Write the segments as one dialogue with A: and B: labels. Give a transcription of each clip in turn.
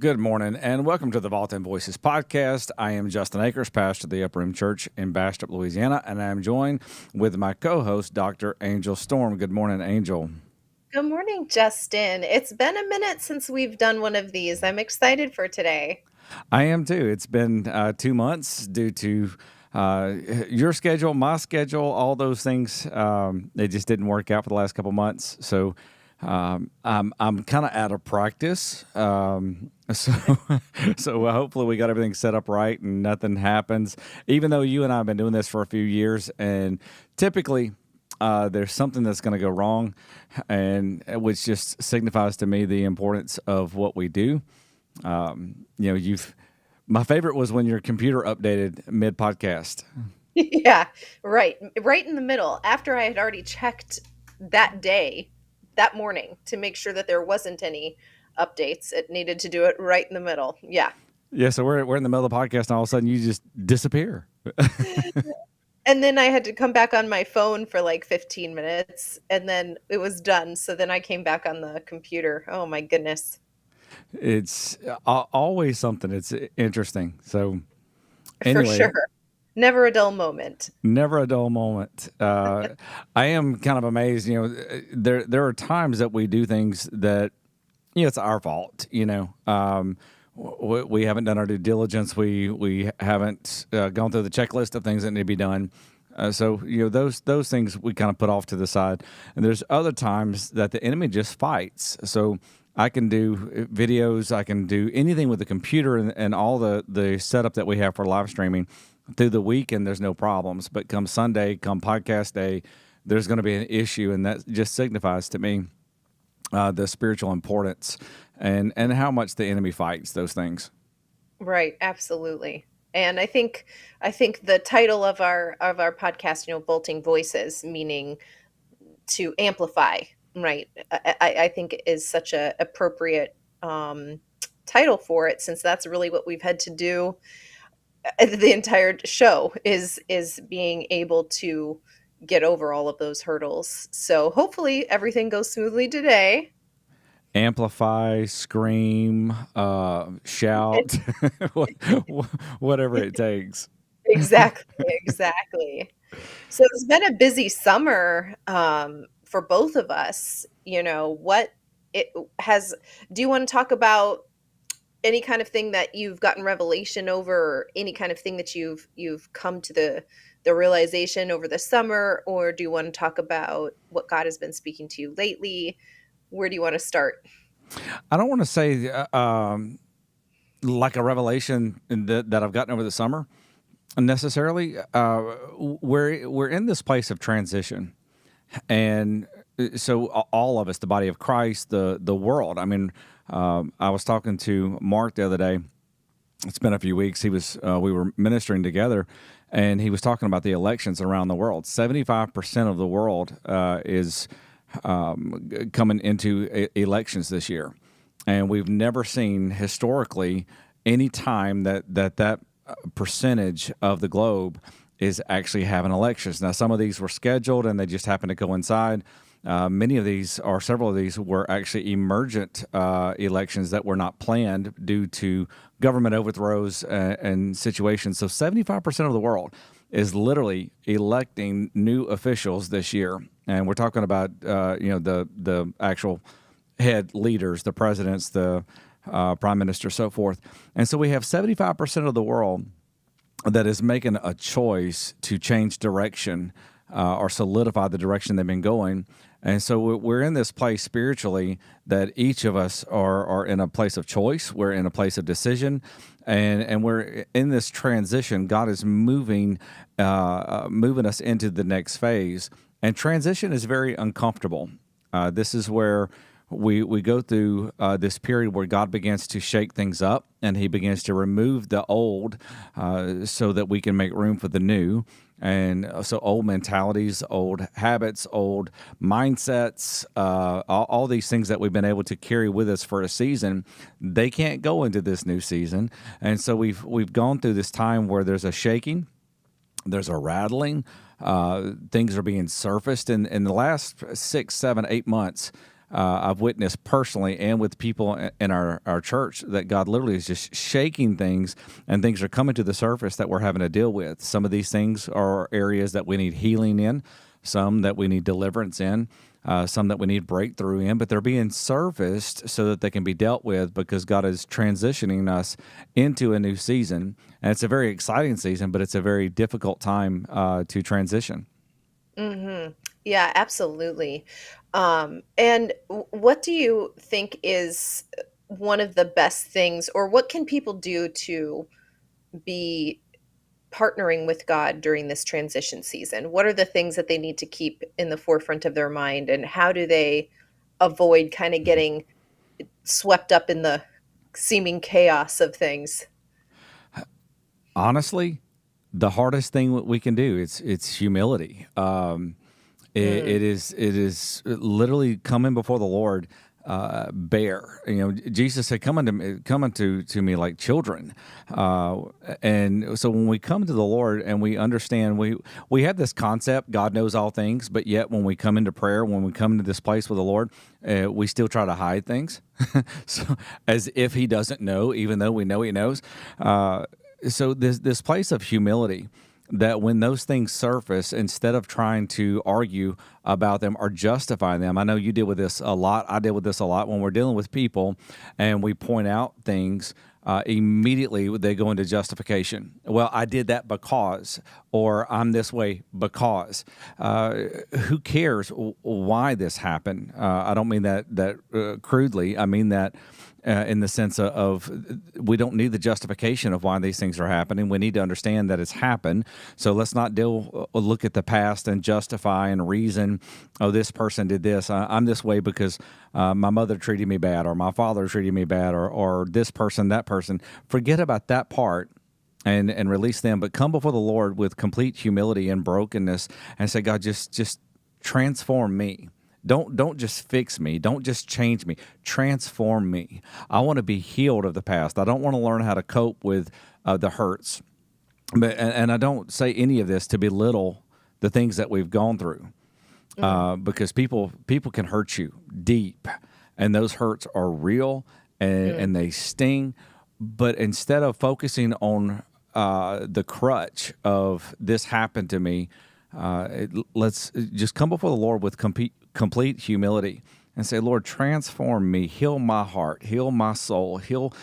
A: Good morning, and welcome to the Vault and Voices podcast. I am Justin Akers, pastor of the Upper Room Church in Bastrop, Louisiana, and I am joined with my co-host, Dr. Angel Storm. Good morning, Angel.
B: Good morning, Justin. It's been a minute since we've done one of these. I'm excited for today.
A: I am too. It's been 2 months due to your schedule, my schedule, all those things. They just didn't work out for the last couple months, so I'm kind of out of practice. So so hopefully we got everything set up right and nothing happens. Even though you and I have been doing this for a few years, and typically there's something that's going to go wrong, and which just signifies to me the importance of what we do. My favorite was when your computer updated mid podcast.
B: Yeah, right. Right in the middle, after I had already checked that day, that morning, to make sure that there wasn't any updates. It needed to do it right in the middle. Yeah.
A: Yeah, so we're in the middle of the podcast, and all of a sudden you just disappear.
B: And then I had to come back on my phone for like 15 minutes, and then it was done. So then I came back on the computer. Oh my goodness.
A: It's always something. It's interesting. So
B: For
A: anyway,
B: sure. Never a dull moment.
A: never a dull moment. I am kind of amazed. There are times that we do things that it's our fault. We haven't done our due diligence. We haven't gone through the checklist of things that need to be done. So those things we kind of put off to the side. And there's other times that the enemy just fights. So I can do videos. I can do anything with the computer and all the setup that we have for live streaming through the week, and there's no problems. But come Sunday, come podcast day, there's going to be an issue, and that just signifies to me the spiritual importance and how much the enemy fights those things.
B: Right, absolutely. And I think the title of our podcast, bolting voices, meaning to amplify, right? I think is such a appropriate title for it, since that's really what we've had to do the entire show is being able to get over all of those hurdles. So hopefully everything goes smoothly today.
A: Amplify, scream, shout, whatever it takes.
B: Exactly, exactly. So it's been a busy summer for both of us. What it has, do you want to talk about any kind of thing that you've gotten revelation over, or any kind of thing that you've come to the realization over the summer, or do you want to talk about what God has been speaking to you lately? Where do you want to start?
A: I don't want to say like a revelation that I've gotten over the summer necessarily. We're in this place of transition, and so all of us, the body of Christ, the world. I mean, I was talking to Mark the other day. It's been a few weeks. We were ministering together, and he was talking about the elections around the world. 75% of the world is coming into elections this year, and we've never seen historically any time that percentage of the globe is actually having elections. Now, some of these were scheduled, and they just happened to coincide. Many of these, or several of these, were actually emergent elections that were not planned due to government overthrows and situations. So 75% of the world is literally electing new officials this year. And we're talking about, the actual head leaders, the presidents, the prime minister, so forth. And so we have 75% of the world that is making a choice to change direction or solidify the direction they've been going. And so we're in this place spiritually that each of us are in a place of choice. We're in a place of decision, and we're in this transition. God is moving us into the next phase. And transition is very uncomfortable. This is where we go through this period where God begins to shake things up, and He begins to remove the old so that we can make room for the new. And so old mentalities, old habits, old mindsets, all these things that we've been able to carry with us for a season, they can't go into this new season. And so we've gone through this time where there's a shaking, there's a rattling, things are being surfaced. In the last 6, 7, 8 months, I've witnessed personally and with people in our church that God literally is just shaking things, and things are coming to the surface that we're having to deal with. Some of these things are areas that we need healing in, some that we need deliverance in, some that we need breakthrough in, but they're being serviced so that they can be dealt with, because God is transitioning us into a new season. And it's a very exciting season, but it's a very difficult time to transition.
B: Hmm. Yeah, absolutely. And what do you think is one of the best things, or what can people do to be partnering with God during this transition season? What are the things that they need to keep in the forefront of their mind, and how do they avoid kind of getting swept up in the seeming chaos of things?
A: Honestly, the hardest thing we can do, it's humility.
B: Mm,
A: It is literally coming before the Lord, bare. Jesus said, come unto to me like children." And so when we come to the Lord and we understand, we have this concept, God knows all things, but yet when we come into prayer, when we come into this place with the Lord, we still try to hide things, so as if He doesn't know, even though we know He knows. So this place of humility, that when those things surface, instead of trying to argue about them or justify them, I know you deal with this a lot. I deal with this a lot when we're dealing with people and we point out things. Immediately they go into justification. Well, I did that because, or I'm this way because. Who cares why this happened? I don't mean that crudely. I mean that in the sense of we don't need the justification of why these things are happening. We need to understand that it's happened. So let's not look at the past and justify and reason, oh, this person did this. I'm this way because my mother treated me bad, or my father treated me bad, or this person, that person. Forget about that part and release them, but come before the Lord with complete humility and brokenness and say, God, just transform me. Don't just fix me. Don't just change me. Transform me. I want to be healed of the past. I don't want to learn how to cope with the hurts. And I don't say any of this to belittle the things that we've gone through,
B: mm,
A: because people can hurt you deep, and those hurts are real,
B: mm,
A: and they sting. But instead of focusing on the crutch of this happened to me, let's just come before the Lord with complete humility and say, Lord, transform me, heal my heart, heal my soul, heal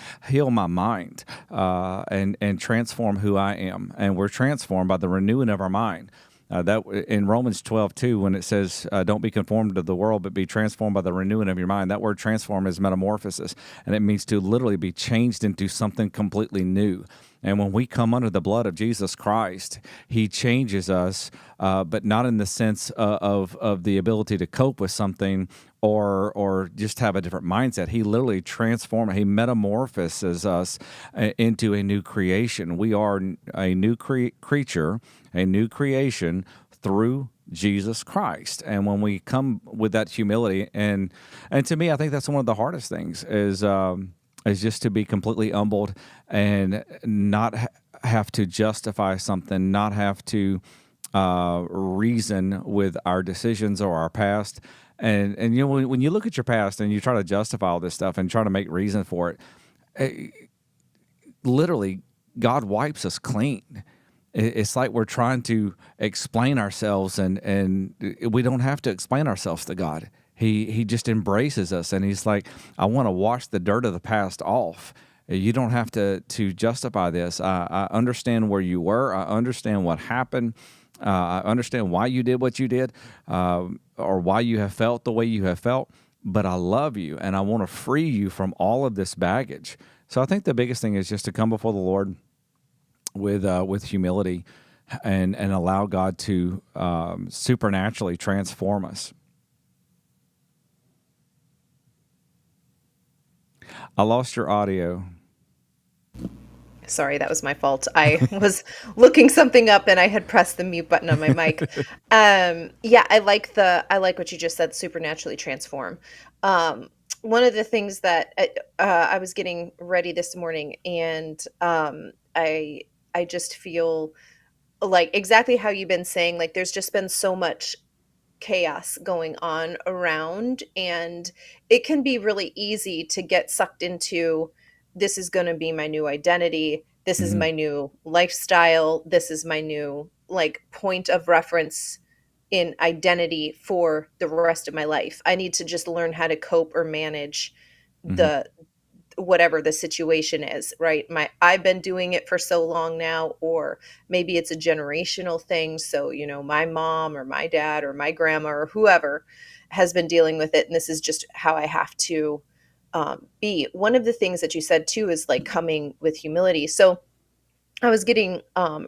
A: my mind, and transform who I am. And we're transformed by the renewing of our mind. That in Romans 12:2, when it says, "Don't be conformed to the world, but be transformed by the renewing of your mind." That word "transform" is metamorphosis, and it means to literally be changed into something completely new. And when we come under the blood of Jesus Christ, He changes us, but not in the sense of the ability to cope with something or just have a different mindset. He literally transforms, He metamorphoses us into a new creation. We are a new creature, a new creation through Jesus Christ. And when we come with that humility, and to me, I think that's one of the hardest things is just to be completely humbled and not have to justify something, not have to reason with our decisions or our past. And when you look at your past and you try to justify all this stuff and try to make reason for it, literally God wipes us clean. It's like we're trying to explain ourselves, and we don't have to explain ourselves to God. He just embraces us, and He's like, I want to wash the dirt of the past off. You don't have to justify this. I understand where you were. I understand what happened. I understand why you did what you did, or why you have felt the way you have felt. But I love you, and I want to free you from all of this baggage. So I think the biggest thing is just to come before the Lord with humility, and allow God to supernaturally transform us. I lost your audio.
B: sorry, that was my fault. I was looking something up and I had pressed the mute button on my mic. Yeah, I like what you just said, supernaturally transform. Um, One of the things that I was getting ready this morning, and I just feel like exactly how you've been saying, like there's just been so much chaos going on around, and it can be really easy to get sucked into, this is going to be my new identity, this is
A: Hmm.
B: my new lifestyle, this is my new like point of reference in identity for the rest of my life. I need to just learn how to cope or manage
A: Hmm.
B: the whatever the situation is, right? I've been doing it for so long now, or maybe it's a generational thing. So, my mom or my dad or my grandma or whoever has been dealing with it, and this is just how I have to be. One of the things that you said too is like coming with humility. So I was getting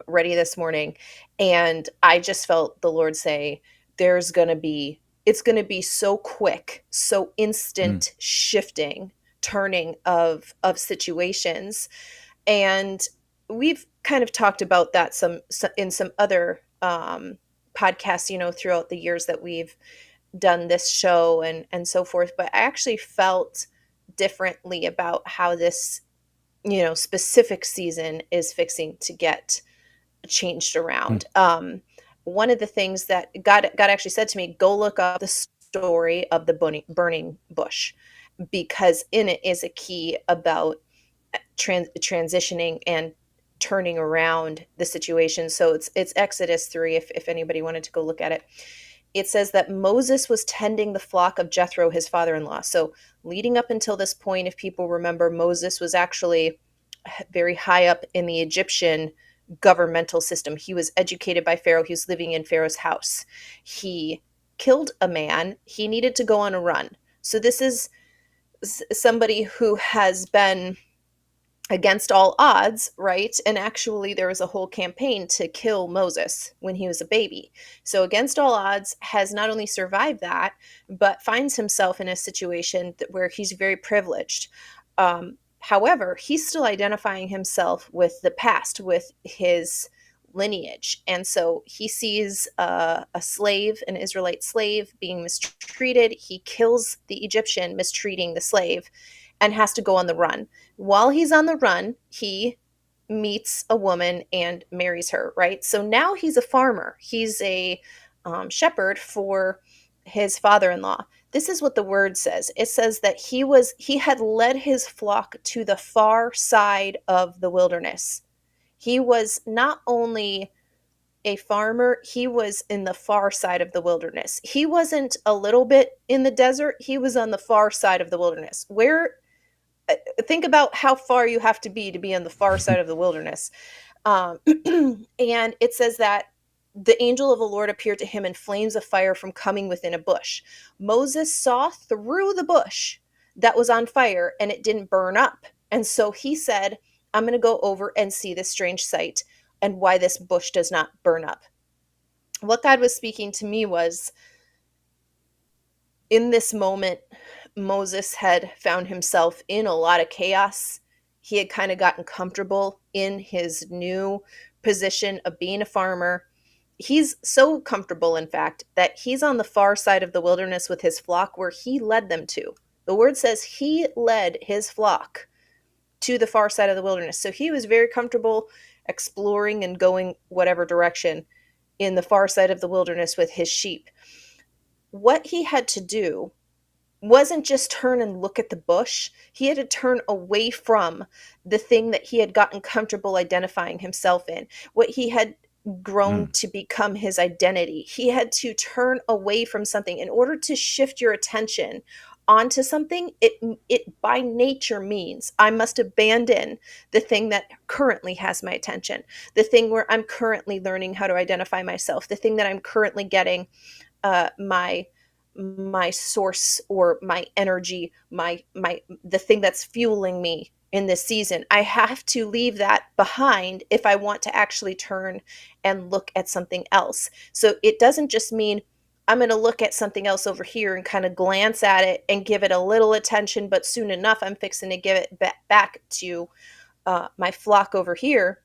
B: ready this morning, and I just felt the Lord say, it's going to be so quick, so
A: Hmm.
B: instant shifting, turning of situations. And we've kind of talked about that in some other podcasts, throughout the years that we've done this show and so forth. But I actually felt differently about how this specific season is fixing to get changed
A: Hmm.
B: around. One of the things that God actually said to me, go look up the story of the burning bush, because in it is a key about transitioning and turning around the situation. So it's Exodus 3, if anybody wanted to go look at it. It says that Moses was tending the flock of Jethro, his father-in-law. So leading up until this point, if people remember, Moses was actually very high up in the Egyptian governmental system. He was educated by Pharaoh. He was living in Pharaoh's house. He killed a man. He needed to go on a run. So this is somebody who has been against all odds, right? And actually, there was a whole campaign to kill Moses when he was a baby. So, against all odds, has not only survived that, but finds himself in a situation where he's very privileged. However, he's still identifying himself with the past, with his lineage. And so he sees a slave, an Israelite slave, being mistreated. He kills the Egyptian, mistreating the slave, and has to go on the run. While he's on the run, he meets a woman and marries her, right? So now he's a farmer. He's a shepherd for his father-in-law. This is what the word says. It says that he had led his flock to the far side of the wilderness. He was not only a farmer, he was in the far side of the wilderness. He wasn't a little bit in the desert, he was on the far side of the wilderness. Where think about how far you have to be on the far side of the wilderness. Um, and it says that the angel of the Lord appeared to him in flames of fire from coming within a bush. Moses saw through the bush that was on fire, and it didn't burn up. And so he said, I'm going to go over and see this strange sight and why this bush does not burn up. What God was speaking to me was, in this moment, Moses had found himself in a lot of chaos. He had kind of gotten comfortable in his new position of being a farmer. He's so comfortable, in fact, that he's on the far side of the wilderness with his flock where he led them to. The word says he led his flock to the far side of the wilderness. So he was very comfortable exploring and going whatever direction in the far side of the wilderness with his sheep. What he had to do wasn't just turn and look at the bush. He had to turn away from the thing that he had gotten comfortable identifying himself in, what he had grown
A: Mm.
B: to become his identity. He had to turn away from something in order to shift your attention onto something. It by nature means I must abandon the thing that currently has my attention, the thing where I'm currently learning how to identify myself, the thing that I'm currently getting my source or my energy, my the thing that's fueling me in this season. I have to leave that behind if I want to actually turn and look at something else. So it doesn't just mean I'm going to look at something else over here and kind of glance at it and give it a little attention, but soon enough I'm fixing to give it back to my flock over here.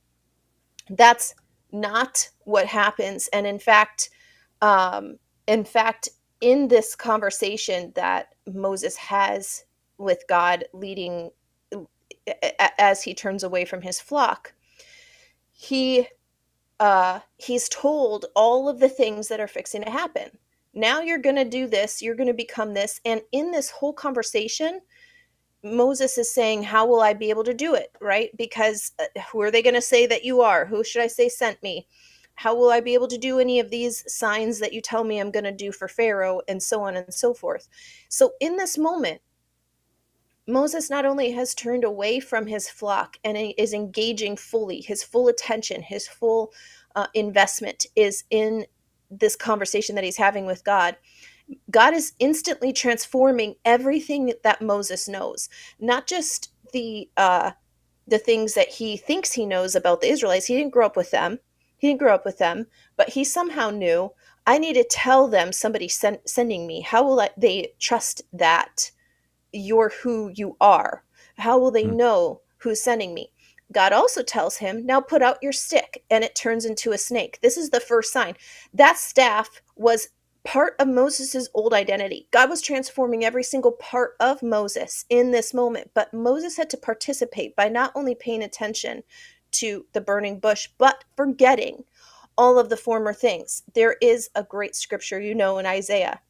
B: That's not what happens. And um, in fact, in this conversation that Moses has with God, leading as he turns away from his flock, he he's told all of the things that are fixing to happen. Now you're going to do this. You're going to become this. And in this whole conversation, Moses is saying, how will I be able to do it? Right? Because who are they going to say that you are? Who should I say sent me? How will I be able to do any of these signs that you tell me I'm going to do for Pharaoh, and so on and so forth? So in this moment, Moses not only has turned away from his flock and is engaging fully, his full attention, his full investment is in this conversation that he's having with God. God is instantly transforming everything that Moses knows, not just the things that he thinks he knows about the Israelites. He didn't grow up with them. He didn't grow up with them, but he somehow knew, I need to tell them somebody's sending me. How will they trust that you're who you are? How will they
A: Hmm.
B: know who's sending me? God also tells him, now put out your stick, and it turns into a snake. This is the first sign. That staff was part of Moses's old identity. God was transforming every single part of Moses in this moment, but Moses had to participate by not only paying attention to the burning bush, but forgetting all of the former things. There is a great scripture, in Isaiah,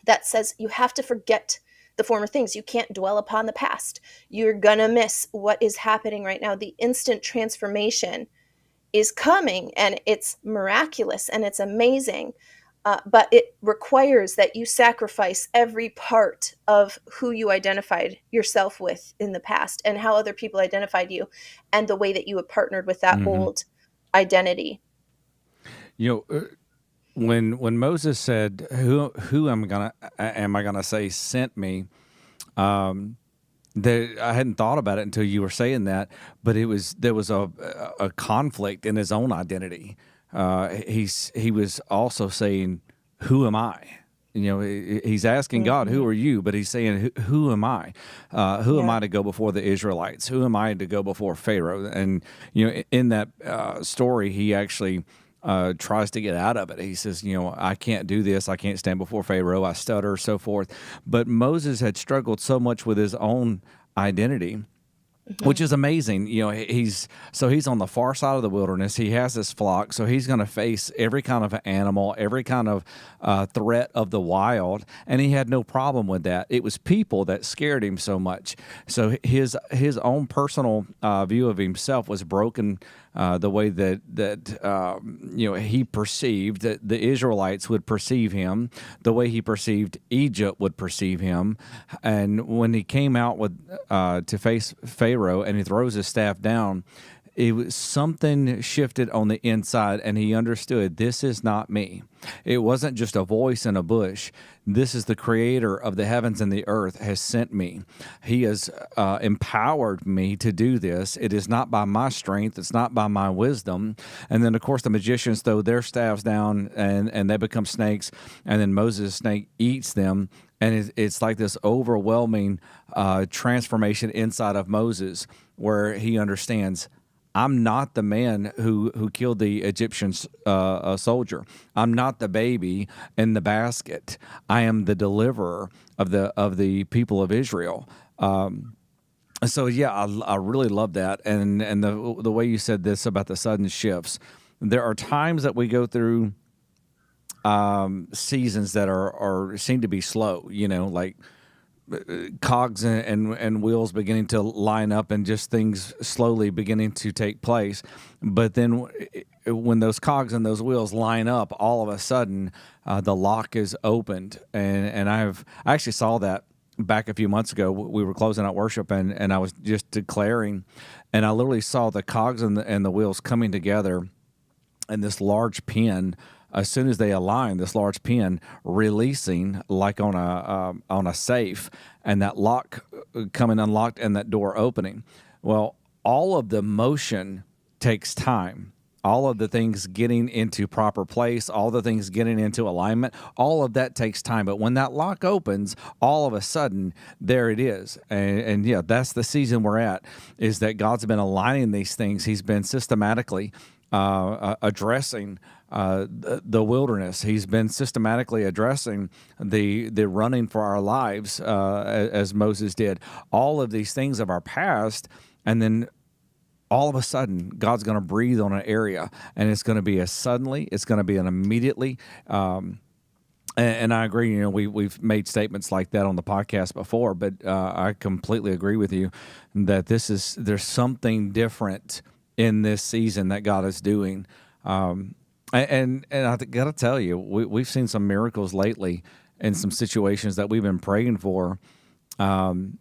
B: that says you have to forget the former things. You can't dwell upon the past. You're going to miss what is happening right now. The instant transformation is coming, and it's miraculous and it's amazing. But it requires that you sacrifice every part of who you identified yourself with in the past and how other people identified you and the way that you have partnered with that
A: Mm-hmm.
B: old identity.
A: You know, when Moses said, "Who am I gonna say sent me?" Um, I hadn't thought about it until you were saying that, but there was a conflict in his own identity. He was also saying, "Who am I?" He's asking God, "Who
B: Mm-hmm.
A: are you?" But he's saying, "Who am I? Who am
B: Yeah.
A: I to go before the Israelites? Who am I to go before Pharaoh?" And in that story, he actually tries to get out of it. He says, "I can't do this. I can't stand before Pharaoh. I stutter, so forth." But Moses had struggled so much with his own identity,
B: Mm-hmm.
A: which is amazing. He's on the far side of the wilderness. He has this flock, so he's going to face every kind of animal, every kind of threat of the wild, and he had no problem with that. It was people that scared him so much. So his own personal view of himself was broken. The way that he perceived that the Israelites would perceive him, the way he perceived Egypt would perceive him, and when he came out to face Pharaoh and he throws his staff down, it was something shifted on the inside, and he understood, this is not me. It wasn't just a voice in a bush. This is the creator of the heavens and the earth has sent me. He has empowered me to do this. It is not by my strength. It's not by my wisdom. And then, of course, the magicians throw their staffs down, and they become snakes. And then Moses' snake eats them. And it's like this overwhelming transformation inside of Moses, where he understands, I'm not the man who killed the Egyptian soldier. I'm not the baby in the basket. I am the deliverer of the people of Israel. So yeah, I really love that, and the way you said this about the sudden shifts. There are times that we go through seasons that are seem to be slow. Like cogs and wheels beginning to line up and just things slowly beginning to take place. But then when those cogs and those wheels line up, all of a sudden the lock is opened. And I actually saw that back a few months ago. We were closing out worship, and I was just declaring, and I literally saw the cogs and the wheels coming together, and this large pin, as soon as they align, this large pin releasing like on a safe, and that lock coming unlocked and that door opening. Well, all of the motion takes time. All of the things getting into proper place, all the things getting into alignment, all of that takes time. But when that lock opens, all of a sudden, there it is. And yeah, that's the season we're at, is that God's been aligning these things. He's been systematically addressing the wilderness. He's been systematically addressing the running for our lives, as Moses did. All of these things of our past, and then all of a sudden, God's going to breathe on an area, and it's going to be a suddenly, it's going to be an immediately. And I agree. You know, we've made statements like that on the podcast before, but I completely agree with you that there's something different in this season that God is doing. And I got to tell you, we've seen some miracles lately in some situations that we've been praying for, and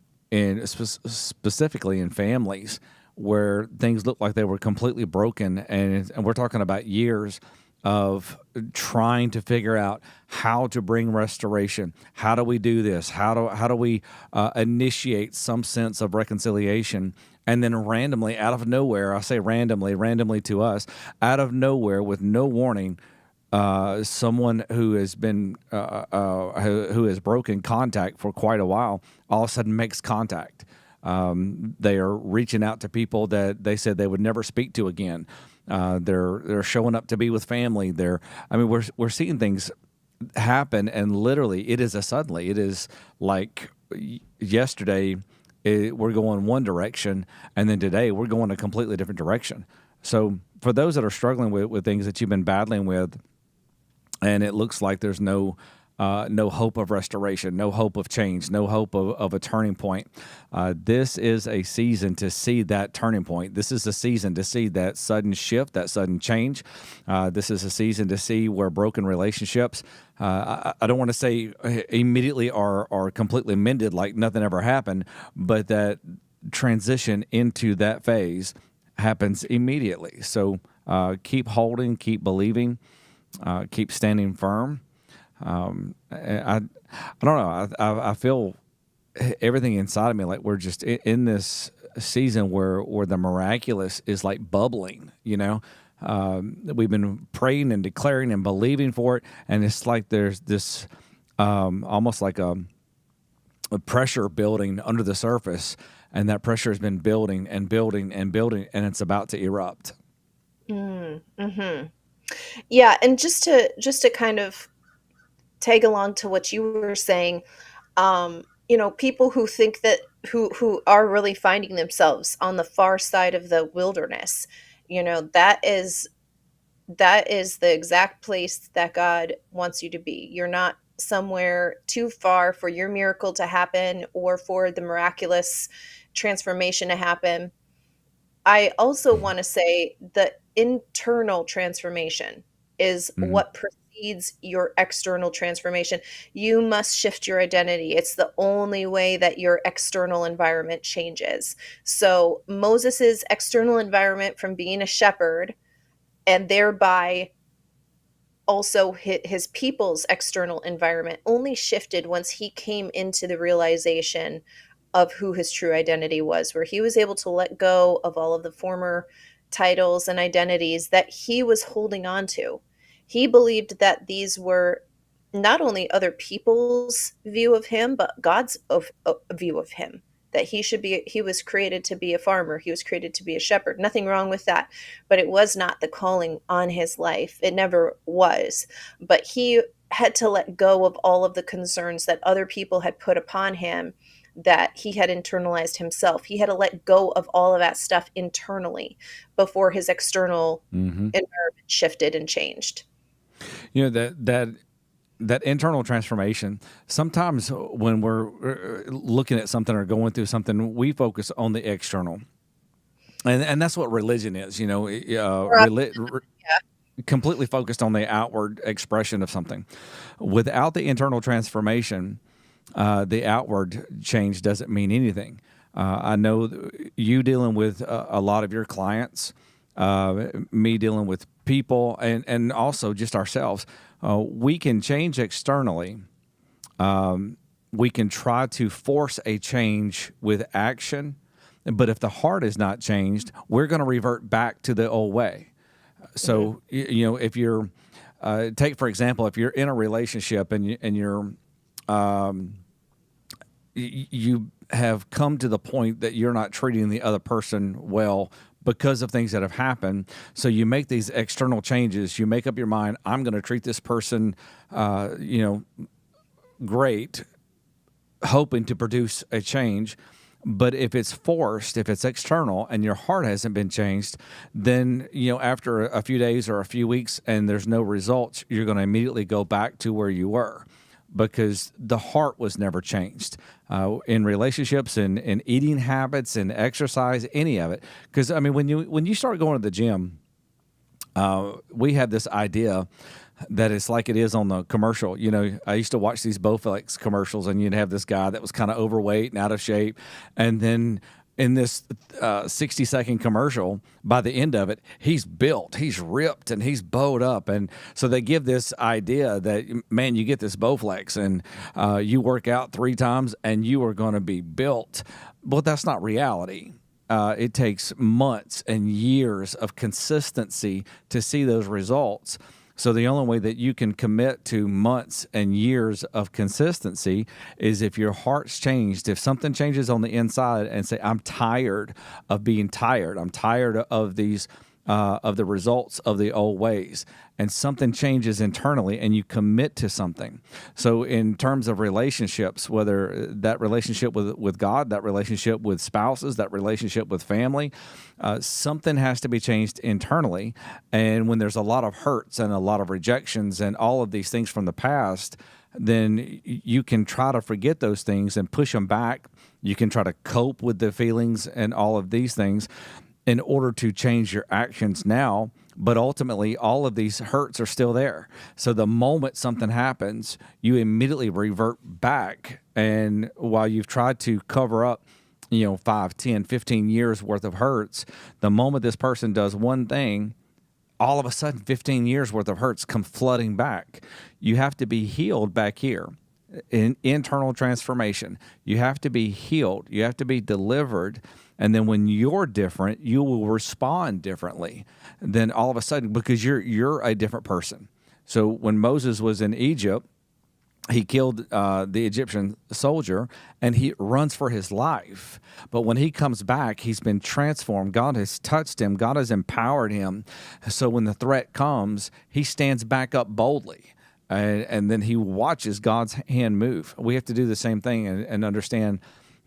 A: specifically in families where things look like they were completely broken, and we're talking about years of trying to figure out how to bring restoration. How do we do this? How do we initiate some sense of reconciliation? And then randomly, out of nowhere, I say randomly to us, out of nowhere, with no warning, someone who has been who has broken contact for quite a while, all of a sudden makes contact. They are reaching out to people that they said they would never speak to again. They're showing up to be with family. We're seeing things happen, and literally, it is a suddenly. It is like yesterday, we're going one direction, and then today we're going a completely different direction. So, for those that are struggling with things that you've been battling with, and it looks like there's no hope of restoration, no hope of change, no hope of a turning point. This is a season to see that turning point. This is a season to see that sudden shift, that sudden change. This is a season to see where broken relationships, I don't want to say immediately are completely mended like nothing ever happened, but that transition into that phase happens immediately. So keep holding, keep believing, keep standing firm. I don't know. I feel everything inside of me like we're just in this season where the miraculous is like bubbling. You know, we've been praying and declaring and believing for it, and it's like there's this almost like a pressure building under the surface, and that pressure has been building and building and building, and it's about to erupt.
B: Mm-hmm. Yeah, and just to kind of tag along to what you were saying, people who think that who are really finding themselves on the far side of the wilderness, that is the exact place that God wants you to be. You're not somewhere too far for your miracle to happen or for the miraculous transformation to happen. I also want to say the internal transformation is
A: Mm-hmm.
B: what precedes your external transformation. You must shift your identity. It's the only way that your external environment changes. So Moses's external environment from being a shepherd and thereby also his people's external environment only shifted once he came into the realization of who his true identity was, where he was able to let go of all of the former titles and identities that he was holding on to. He believed that these were not only other people's view of him, but God's view of him. That he was created to be a farmer, he was created to be a shepherd. Nothing wrong with that. But it was not the calling on his life. It never was. But he had to let go of all of the concerns that other people had put upon him that he had internalized himself. He had to let go of all of that stuff internally before his external
A: Mm-hmm.
B: environment shifted and changed.
A: You know that internal transformation. Sometimes when we're looking at something or going through something, we focus on the external, and that's what religion is. You know,
B: Right.
A: completely focused on the outward expression of something. Without the internal transformation, the outward change doesn't mean anything. I know you dealing with a lot of your clients, me dealing with people, and also just ourselves. We can change externally. We can try to force a change with action, but if the heart is not changed, we're going to revert back to the old way. So, if you're, take for example, if you're in a relationship and you're, you have come to the point that you're not treating the other person well because of things that have happened. So you make these external changes. You make up your mind, I'm going to treat this person, great, hoping to produce a change. But if it's forced, if it's external and your heart hasn't been changed, then, after a few days or a few weeks and there's no results, you're going to immediately go back to where you were because the heart was never changed in relationships and in eating habits and exercise, any of it. Because, I mean, when you start going to the gym, we have this idea that it's like it is on the commercial. I used to watch these Bowflex commercials, and you'd have this guy that was kind of overweight and out of shape, and then in this 60-second commercial, by the end of it, he's built, he's ripped, and he's bowed up. And so they give this idea that, man, you get this Bowflex, and you work out 3 times, and you are going to be built. But that's not reality. It takes months and years of consistency to see those results. So the only way that you can commit to months and years of consistency is if your heart's changed, if something changes on the inside and say, I'm tired of being tired. I'm tired of these of the results of the old ways, and something changes internally and you commit to something. So in terms of relationships, whether that relationship with God, that relationship with spouses, that relationship with family, something has to be changed internally. And when there's a lot of hurts and a lot of rejections and all of these things from the past, then you can try to forget those things and push them back. You can try to cope with the feelings and all of these things in order to change your actions now. But ultimately, all of these hurts are still there. So the moment something happens, you immediately revert back. And while you've tried to cover up, 5, 10, 15 years worth of hurts, the moment this person does one thing, all of a sudden 15 years worth of hurts come flooding back. You have to be healed back here. In internal transformation, you have to be healed. You have to be delivered. And then when you're different, you will respond differently. Then all of a sudden, because you're a different person. So when Moses was in Egypt, he killed the Egyptian soldier, and he runs for his life. But when he comes back, he's been transformed. God has touched him. God has empowered him. So when the threat comes, he stands back up boldly. And then he watches God's hand move. We have to do the same thing and understand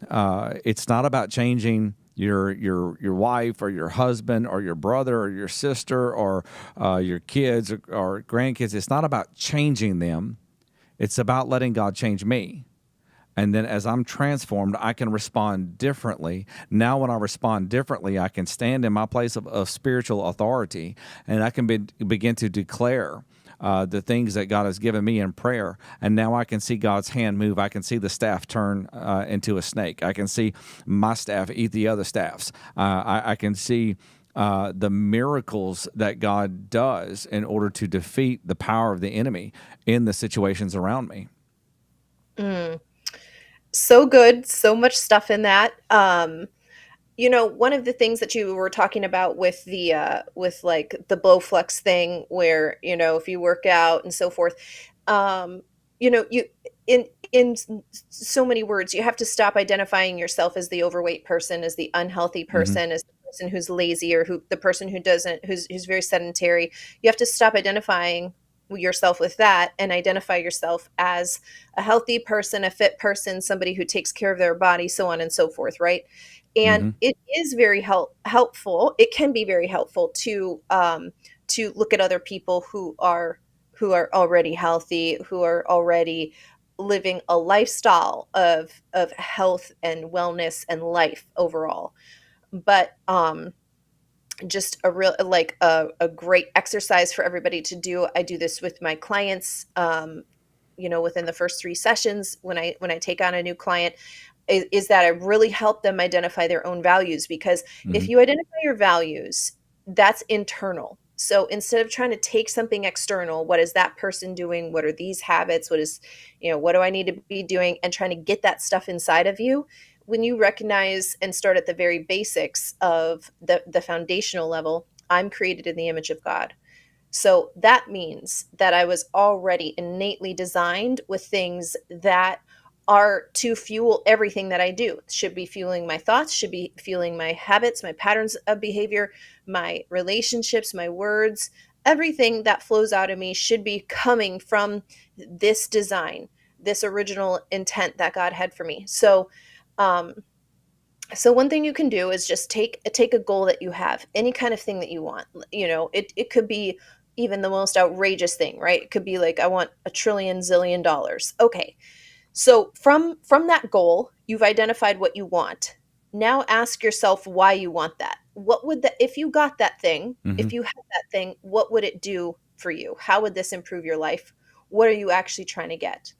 A: it's not about changing your wife or your husband or your brother or your sister or your kids or grandkids. It's not about changing them. It's about letting God change me. And then as I'm transformed, I can respond differently. Now when I respond differently, I can stand in my place of spiritual authority, and I can begin to declare the things that God has given me in prayer. And now I can see God's hand move. I can see the staff turn into a snake. I can see my staff eat the other staffs. I can see the miracles that God does in order to defeat the power of the enemy in the situations around me.
B: Mm. So good. So much stuff in that. One of the things that you were talking about with with like the Bowflex thing where, if you work out and so forth, you in so many words, you have to stop identifying yourself as the overweight person, as the unhealthy
A: Hmm.
B: person, as the person who's lazy, or the person who's very sedentary. You have to stop identifying yourself with that and identify yourself as a healthy person, a fit person, somebody who takes care of their body, so on and so forth, right? And
A: Hmm.
B: it is very helpful. It can be very helpful to look at other people who are already healthy, who are already living a lifestyle of health and wellness and life overall. But just a real like a great exercise for everybody to do. I do this with my clients. Within the first 3 sessions, when I take on a new client, is that I really help them identify their own values, because if
A: Hmm.
B: you identify your values, that's internal. So instead of trying to take something external, what is that person doing? What are these habits? What do I need to be doing? And trying to get that stuff inside of you. When you recognize and start at the very basics of the foundational level, I'm created in the image of God. So that means that I was already innately designed with things that are to fuel everything that I do. Should be fueling my thoughts, should be fueling my habits, my patterns of behavior, my relationships, my words. Everything that flows out of me should be coming from this design, this original intent that God had for me. So, um, So one thing you can do is just take a goal that you have, any kind of thing that you want. It could be even the most outrageous thing, right? It could be like, I want a trillion zillion dollars. Okay. So from that goal, you've identified what you want. Now ask yourself why you want that. What would that if you got that thing,
A: Hmm.
B: if you had that thing, what would it do for you? How would this improve your life? What are you actually trying to get?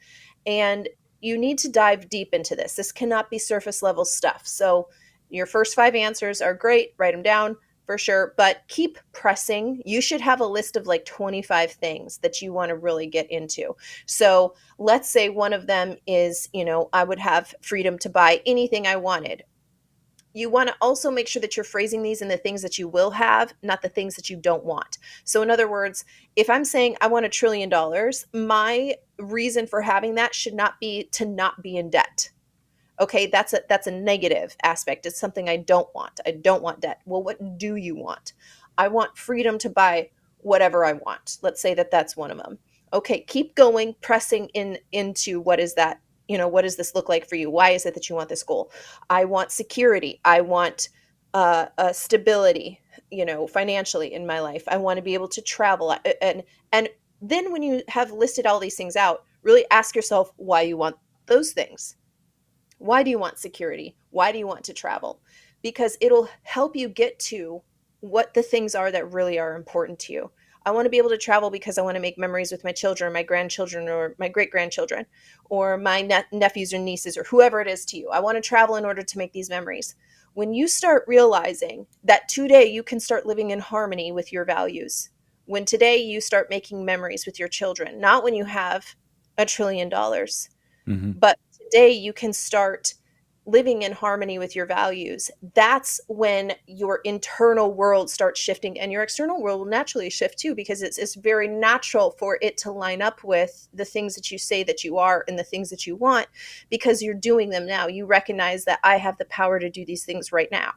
B: And you need to dive deep into this. This cannot be surface level stuff. So your first 5 answers are great, write them down for sure, but keep pressing. You should have a list of like 25 things that you want to really get into. So let's say one of them is, I would have freedom to buy anything I wanted. You want to also make sure that you're phrasing these in the things that you will have, not the things that you don't want. So, in other words, if I'm saying I want $1 trillion, my reason for having that should not be to not be in debt. Okay, that's a negative aspect. It's something I don't want. I don't want debt. Well, what do you want? I want freedom to buy whatever I want. Let's say that that's one of them. Okay, keep going, pressing into what is that? What does this look like for you? Why is it that you want this goal? I want security. I want stability, financially in my life. I want to be able to travel, and then when you have listed all these things out, really ask yourself why you want those things. Why do you want security? Why do you want to travel? Because it'll help you get to what the things are that really are important to you. I want to be able to travel because I want to make memories with my children, my grandchildren, or my great grandchildren, or my nephews or nieces, or whoever it is to you. I want to travel in order to make these memories. When you start realizing that today you can start living in harmony with your values, when today you start making memories with your children, not when you have $1 trillion,
A: Hmm.
B: but today you can start living in harmony with your values. That's when your internal world starts shifting, and your external world will naturally shift too, because it's very natural for it to line up with the things that you say that you are and the things that you want, because you're doing them now. You recognize that I have the power to do these things right now.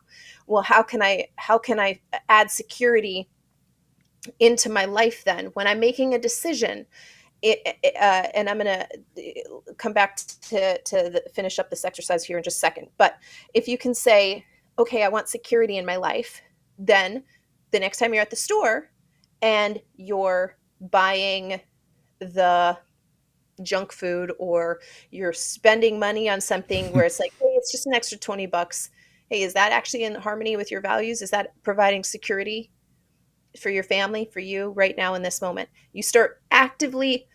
B: Well, how can I add security into my life then when I'm making a decision? And I'm going to come back finish up this exercise here in just a second. But if you can say, okay, I want security in my life, then the next time you're at the store and you're buying the junk food, or you're spending money on something where it's like, hey, it's just an extra 20 bucks. Hey, is that actually in harmony with your values? Is that providing security for your family, for you right now in this moment? You start actively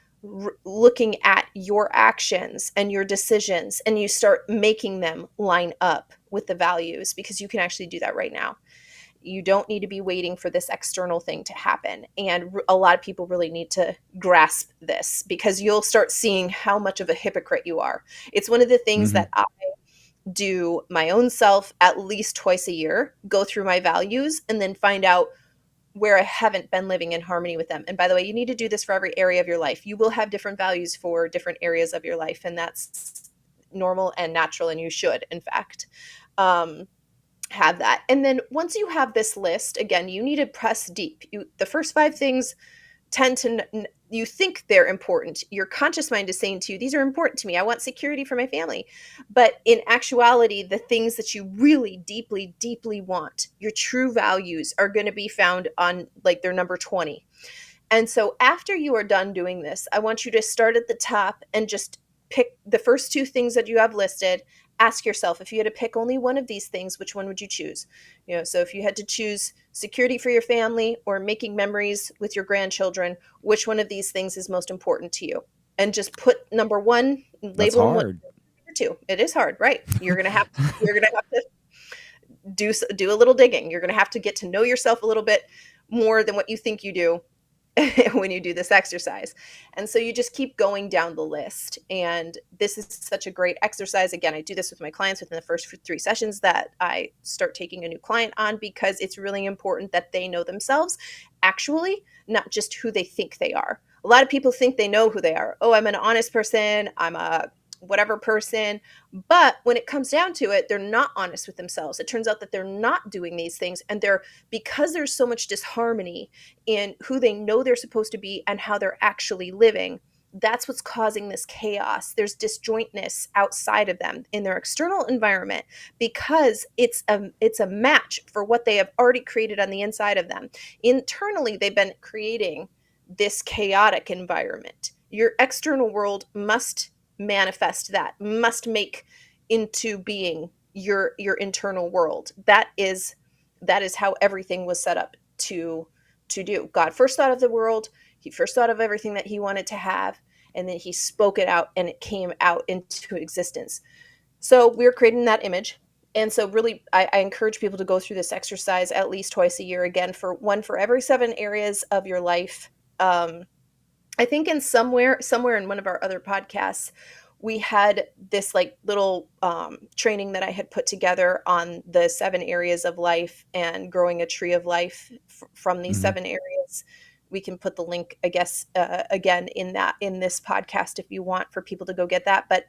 B: looking at your actions and your decisions, and you start making them line up with the values, because you can actually do that right now. You don't need to be waiting for this external thing to happen. And a lot of people really need to grasp this, because you'll start seeing how much of a hypocrite you are. It's one of the things
A: Hmm.
B: that I do my own self at least twice a year, go through my values, and then find out where I haven't been living in harmony with them. And by the way, you need to do this for every area of your life. You will have different values for different areas of your life, and that's normal and natural, and you should, in fact, um, have that. And then once you have this list, again, you need to press deep. The first 5 things tend to you think they're important. Your conscious mind is saying to you, these are important to me. I want security for my family. But in actuality, the things that you really deeply, deeply want, your true values, are going to be found on like their number 20. And so after you are done doing this, I want you to start at the top and just pick the first 2 things that you have listed. Ask yourself, if you had to pick only one of these things, which one would you choose? So if you had to choose security for your family or making memories with your grandchildren, which one of these things is most important to you? And just put number 1,
A: That's
B: label them what
A: hard.
B: number 2. It is hard, right? You're going to have to do a little digging. You're going to have to get to know yourself a little bit more than what you think you do when you do this exercise. And so you just keep going down the list. And this is such a great exercise. Again, I do this with my clients within the first 3 sessions that I start taking a new client on, because it's really important that they know themselves, actually, not just who they think they are. A lot of people think they know who they are. Oh, I'm an honest person. I'm a whatever person. But when it comes down to it, they're not honest with themselves. It turns out that they're not doing these things. And because there's so much disharmony in who they know they're supposed to be and how they're actually living, that's what's causing this chaos. There's disjointness outside of them in their external environment because it's a match for what they have already created on the inside of them. Internally, they've been creating this chaotic environment. Your external world must manifest that, must make into being your internal world. That is how everything was set up to do. God first thought of the world, he first thought of everything that he wanted to have, and then he spoke it out and it came out into existence. So we're creating that image. And so really I encourage people to go through this exercise at least twice a year, again, for every 7 areas of your life. I think in somewhere in one of our other podcasts, we had this like little training that I had put together on the 7 areas of life and growing a tree of life from these
A: Mhm.
B: 7 areas. We can put the link, I guess, again in this podcast if you want for people to go get that. But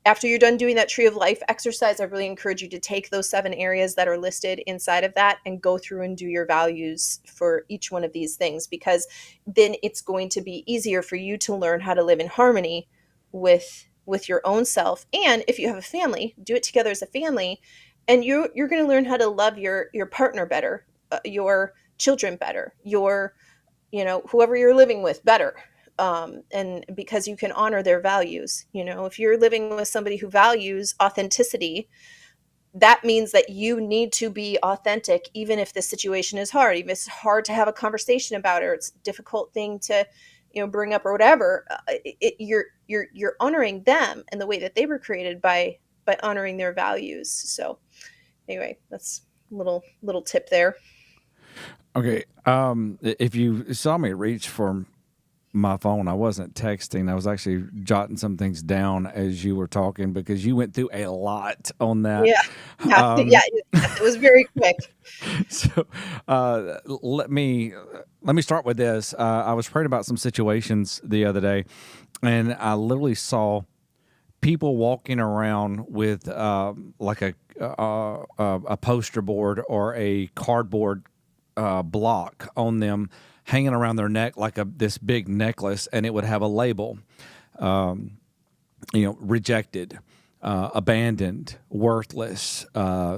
B: after you're done doing that tree of life exercise, I really encourage you to take those 7 areas that are listed inside of that and go through and do your values for each one of these things, because then it's going to be easier for you to learn how to live in harmony with your own self. And if you have a family, do it together as a family, and you're going to learn how to love your partner better, your children better, your whoever you're living with better, and because you can honor their values. If you're living with somebody who values authenticity, that means that you need to be authentic, even if the situation is hard, even if it's hard to have a conversation about it, or it's a difficult thing to bring up or whatever. You're honoring them and the way that they were created by honoring their values. So anyway, that's a little tip there.
A: Okay. If you saw me reach for my phone, I wasn't texting. I was actually jotting some things down as you were talking because you went through a lot on that.
B: Yeah. Yeah. Yeah.
A: Um,
B: Yes, it was very quick.
A: so let me start with this. I was praying about some situations the other day, and I literally saw people walking around with like a poster board or a cardboard block on them, hanging around their neck like this big necklace, and it would have a label, rejected, abandoned, worthless,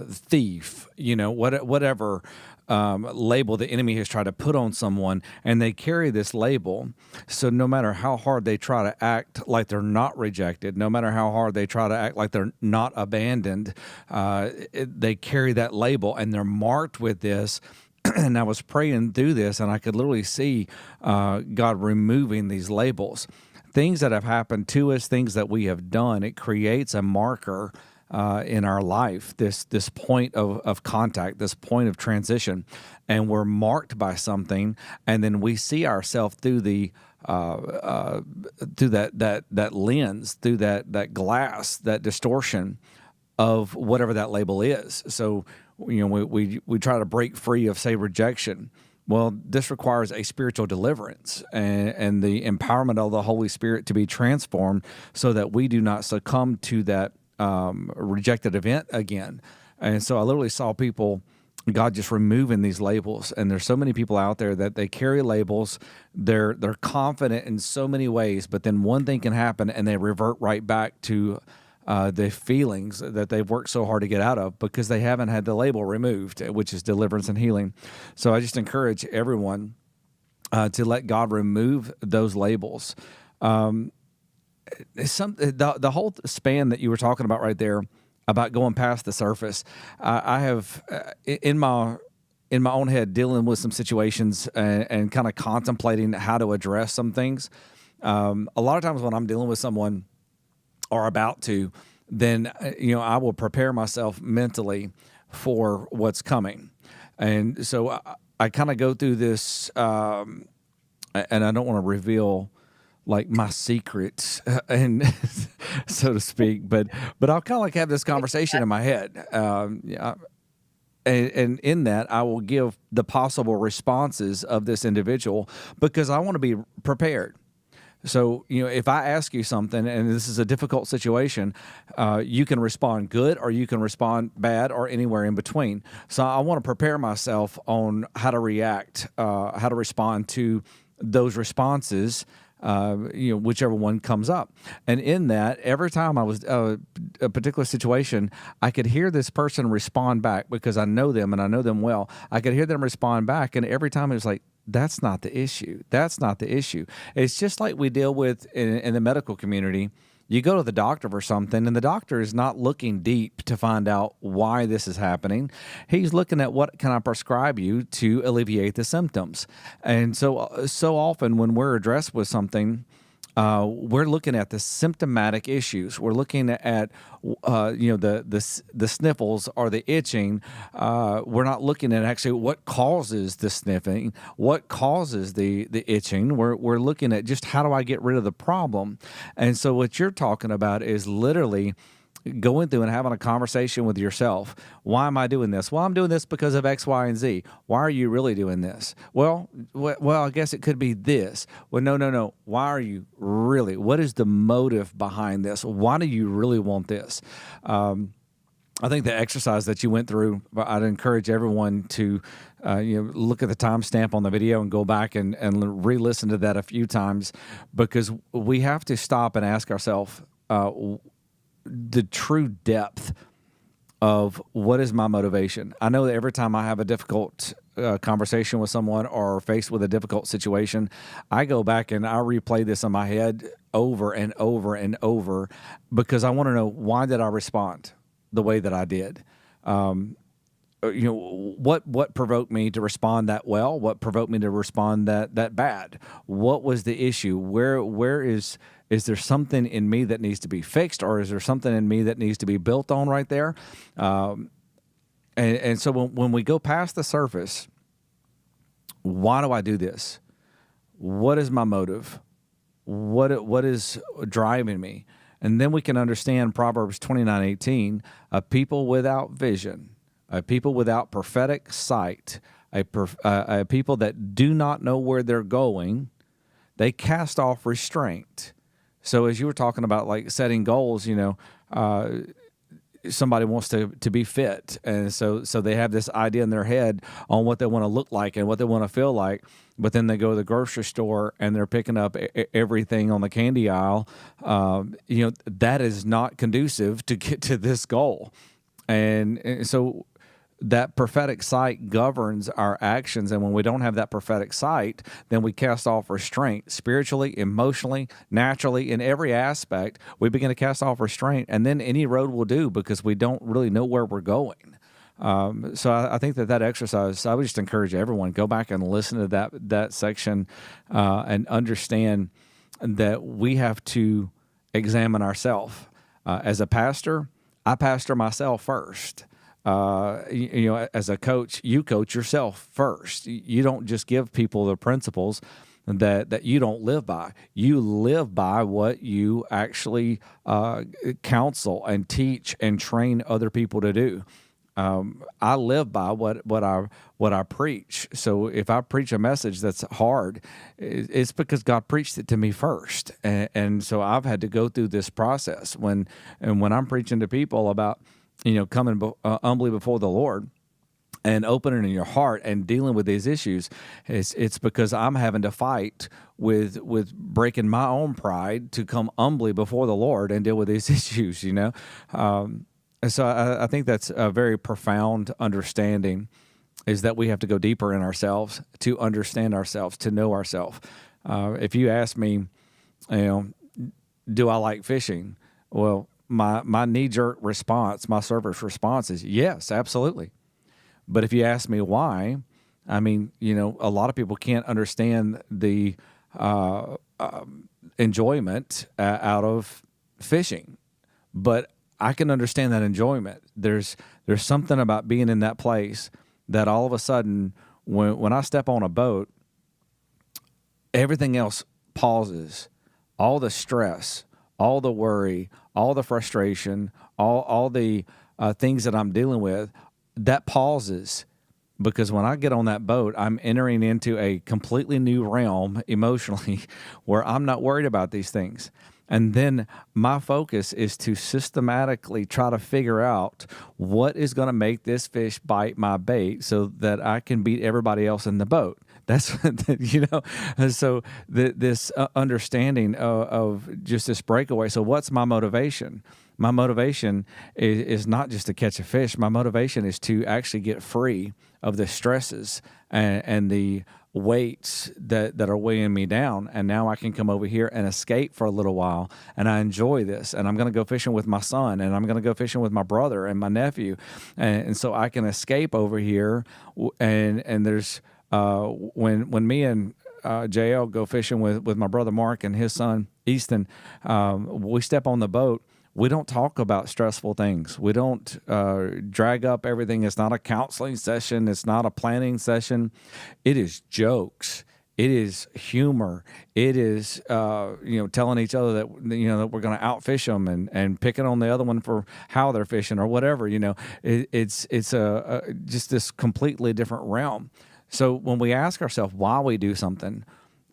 A: thief, whatever label the enemy has tried to put on someone, and they carry this label. So no matter how hard they try to act like they're not rejected, no matter how hard they try to act like they're not abandoned, they carry that label and they're marked with this. And I was praying through this, and I could literally see God removing these labels. Things that have happened to us, things that we have done, it creates a marker in our life, this point of contact, this point of transition, and we're marked by something, and then we see ourselves through the through that lens, through that glass, that distortion of whatever that label is. So we try to break free of, say, rejection. Well, this requires a spiritual deliverance and the empowerment of the Holy Spirit to be transformed so that we do not succumb to that rejected event again. And so I literally saw people, God just removing these labels. And there's so many people out there that they carry labels. They're confident in so many ways, but then one thing can happen and they revert right back to the feelings that they've worked so hard to get out of because they haven't had the label removed, which is deliverance and healing. So I just encourage everyone to let God remove those labels. The whole span that you were talking about right there about going past the surface, I have in my own head dealing with some situations and kind of contemplating how to address some things. A lot of times when I'm dealing with someone or about to, then I will prepare myself mentally for what's coming, and so I kind of go through this, and I don't want to reveal like my secrets and so to speak, but I'll kind of like have this conversation in my head, and in that I will give the possible responses of this individual because I want to be prepared. So, if I ask you something and this is a difficult situation, you can respond good or you can respond bad or anywhere in between. So I want to prepare myself on how to react, how to respond to those responses whichever one comes up. And in that, every time I was a particular situation, I could hear this person respond back because I know them and I know them well. I could hear them respond back, and every time it was like, that's not the issue. That's not the issue. It's just like we deal with in the medical community. You go to the doctor for something, and the doctor is not looking deep to find out why this is happening. He's looking at what can I prescribe you to alleviate the symptoms. And so often when we're addressed with something, we're looking at the symptomatic issues. We're looking at the sniffles or the itching. We're not looking at actually what causes the sniffing, what causes the itching. We're looking at just how do I get rid of the problem. And so what you're talking about is literally going through and having a conversation with yourself. Why am I doing this? Well, I'm doing this because of X, Y, and Z. Why are you really doing this? Well, I guess it could be this. Well, no. Why are you really? What is the motive behind this? Why do you really want this? I think the exercise that you went through, I'd encourage everyone to look at the timestamp on the video and go back and re-listen to that a few times, because we have to stop and ask ourselves, the true depth of what is my motivation. I know that every time I have a difficult conversation with someone or faced with a difficult situation, I go back and I replay this in my head over and over and over, because I want to know, why did I respond the way that I did? What provoked me to respond that well? What provoked me to respond that bad? What was the issue? Where is there something in me that needs to be fixed, or is there something in me that needs to be built on right there? And so when we go past the surface, why do I do this? What is my motive? What is driving me? And then we can understand Proverbs 29:18, a people without vision, a people without prophetic sight, a people that do not know where they're going, they cast off restraint. So as you were talking about, like, setting goals, somebody wants to be fit. And so they have this idea in their head on what they want to look like and what they want to feel like. But then they go to the grocery store and they're picking up everything on the candy aisle. That is not conducive to get to this goal. And so that prophetic sight governs our actions. And when we don't have that prophetic sight, then we cast off restraint spiritually, emotionally, naturally, in every aspect. We begin to cast off restraint, and then any road will do, because we don't really know where we're going. So I think that exercise, I would just encourage everyone, go back and listen to that section and understand that we have to examine ourselves. As a pastor, I pastor myself first. As a coach, you coach yourself first. You don't just give people the principles that you don't live by. You live by what you actually counsel and teach and train other people to do. I live by what I preach. So if I preach a message that's hard, it's because God preached it to me first, and so I've had to go through this process when I'm preaching to people about coming humbly before the Lord and opening your heart and dealing with these issues. It's because I'm having to fight with breaking my own pride to come humbly before the Lord and deal with these issues. So I think that's a very profound understanding, is that we have to go deeper in ourselves to understand ourselves, to know ourselves. If you ask me, do I like fishing? Well, my knee-jerk response, my surface response is yes, absolutely. But if you ask me why, a lot of people can't understand the enjoyment out of fishing, but I can understand that enjoyment. There's something about being in that place that all of a sudden, when I step on a boat, everything else pauses. All the stress, all the worry, all the frustration, all the things that I'm dealing with, that pauses. Because when I get on that boat, I'm entering into a completely new realm emotionally where I'm not worried about these things. And then my focus is to systematically try to figure out what is going to make this fish bite my bait so that I can beat everybody else in the boat. That's you know. So this understanding of just this breakaway. So what's my motivation? My motivation is not just to catch a fish. My motivation is to actually get free of the stresses and the weights that are weighing me down. And now I can come over here and escape for a little while. And I enjoy this. And I'm going to go fishing with my son. And I'm going to go fishing with my brother and my nephew. And so I can escape over here. And there's when me and JL go fishing with my brother Mark and his son Easton, we step on the boat. We don't talk about stressful things. We don't drag up everything. It's not a counseling session. It's not a planning session. It is jokes. It is humor. It is telling each other that that we're going to outfish them and picking on the other one for how they're fishing or whatever. It's just this completely different realm. So when we ask ourselves why we do something,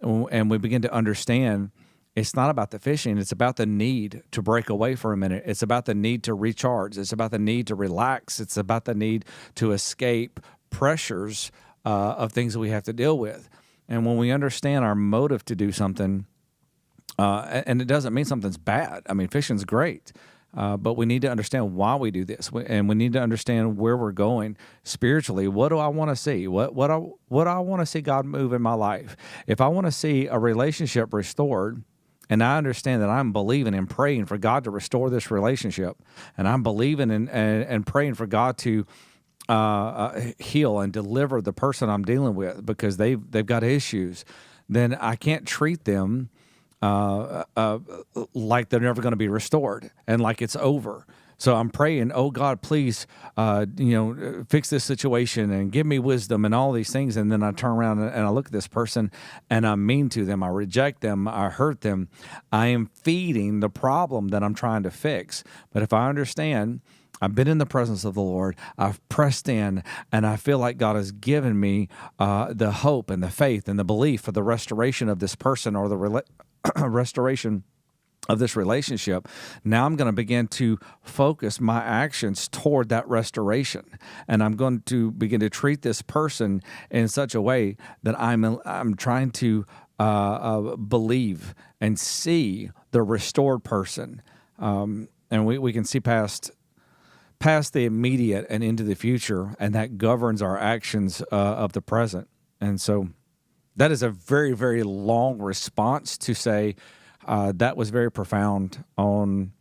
A: and we begin to understand, it's not about the fishing. It's about the need to break away for a minute. It's about the need to recharge. It's about the need to relax. It's about the need to escape pressures of things that we have to deal with. And when we understand our motive to do something, and it doesn't mean something's bad. I mean, fishing's great. But we need to understand why we do this, and we need to understand where we're going spiritually. What do I want to see? What I want to see God move in my life? If I want to see a relationship restored, and I understand that I'm believing and praying for God to restore this relationship, and I'm believing and praying for God to heal and deliver the person I'm dealing with because they've got issues, then I can't treat them like they're never going to be restored and like it's over. So I'm praying, oh God, please, fix this situation and give me wisdom and all these things. And then I turn around and I look at this person and I'm mean to them. I reject them. I hurt them. I am feeding the problem that I'm trying to fix. But if I understand, I've been in the presence of the Lord. I've pressed in, and I feel like God has given me the hope and the faith and the belief for the restoration of this person or the restoration of this relationship. Now I'm going to begin to focus my actions toward that restoration, and I'm going to begin to treat this person in such a way that I'm trying to believe and see the restored person, and we can see past the immediate and into the future, and that governs our actions of the present. And so that is a very, very long response to say that was very profound on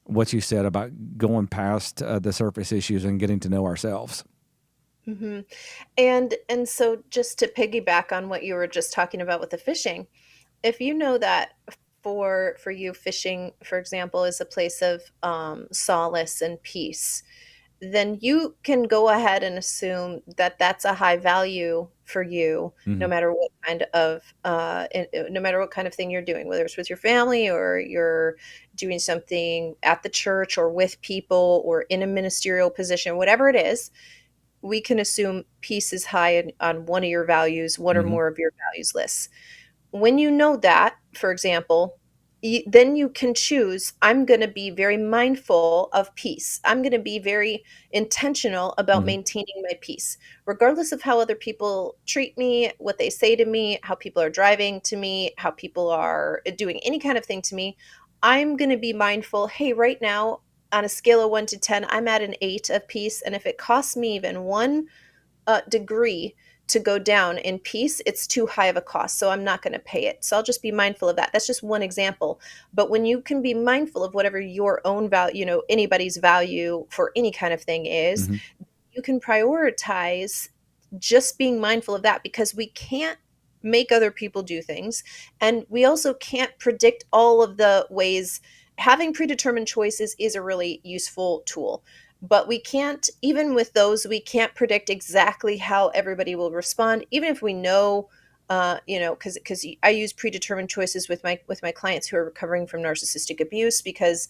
A: what you said about going past the surface issues and getting to know ourselves.
B: Hmm. And so just to piggyback on what you were just talking about with the fishing, if you know that for you, fishing, for example, is a place of solace and peace, then you can go ahead and assume that that's a high value for you, no
A: Hmm.
B: matter what kind of no matter what kind of thing you're doing, whether it's with your family or you're doing something at the church or with people or in a ministerial position, whatever it is. We can assume peace is high on one of your values, one or
A: Hmm.
B: more of your values lists. When you know that, for example, then you can choose, I'm going to be very mindful of peace. I'm going to be very intentional about
A: Hmm.
B: maintaining my peace, regardless of how other people treat me, what they say to me, how people are driving to me, how people are doing any kind of thing to me. I'm going to be mindful, hey, right now, on a scale of 1 to 10, I'm at an 8 of peace. And if it costs me even one degree to go down in peace, it's too high of a cost. So I'm not going to pay it. So I'll just be mindful of that. That's just one example. But when you can be mindful of whatever your own value, anybody's value for any kind of thing is,
A: Hmm.
B: you can prioritize just being mindful of that because we can't make other people do things. And we also can't predict all of the ways. Having predetermined choices is a really useful tool, but we can't, even with those, we can't predict exactly how everybody will respond, even if we know. Because I use predetermined choices with my clients who are recovering from narcissistic abuse, because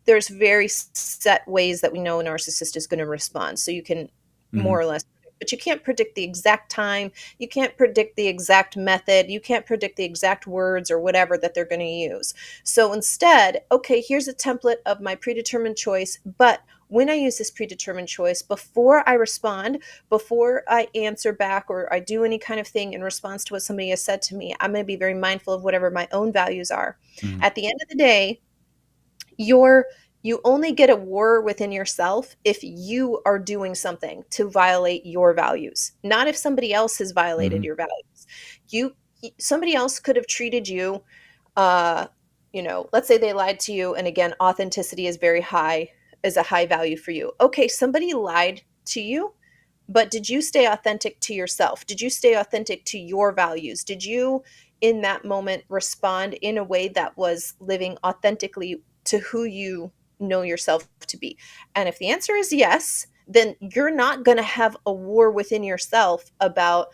B: there's very set ways that we know a narcissist is going to respond. So you can
A: Hmm.
B: more or less, but you can't predict the exact time. You can't predict the exact method. You can't predict the exact words or whatever that they're going to use. So instead, okay, here's a template of my predetermined choice, but when I use this predetermined choice, before I respond, before I answer back or I do any kind of thing in response to what somebody has said to me, I'm going to be very mindful of whatever my own values are.
A: Mhm.
B: At the end of the day, you're you only get a war within yourself if you are doing something to violate your values, not if somebody else has violated
A: Mhm.
B: your values. You Somebody else could have treated you, uh, let's say they lied to you, and again, authenticity is a high value for you. Okay, somebody lied to you, but did you stay authentic to yourself? Did you stay authentic to your values? Did you, in that moment, respond in a way that was living authentically to who you know yourself to be? And if the answer is yes, then you're not going to have a war within yourself about,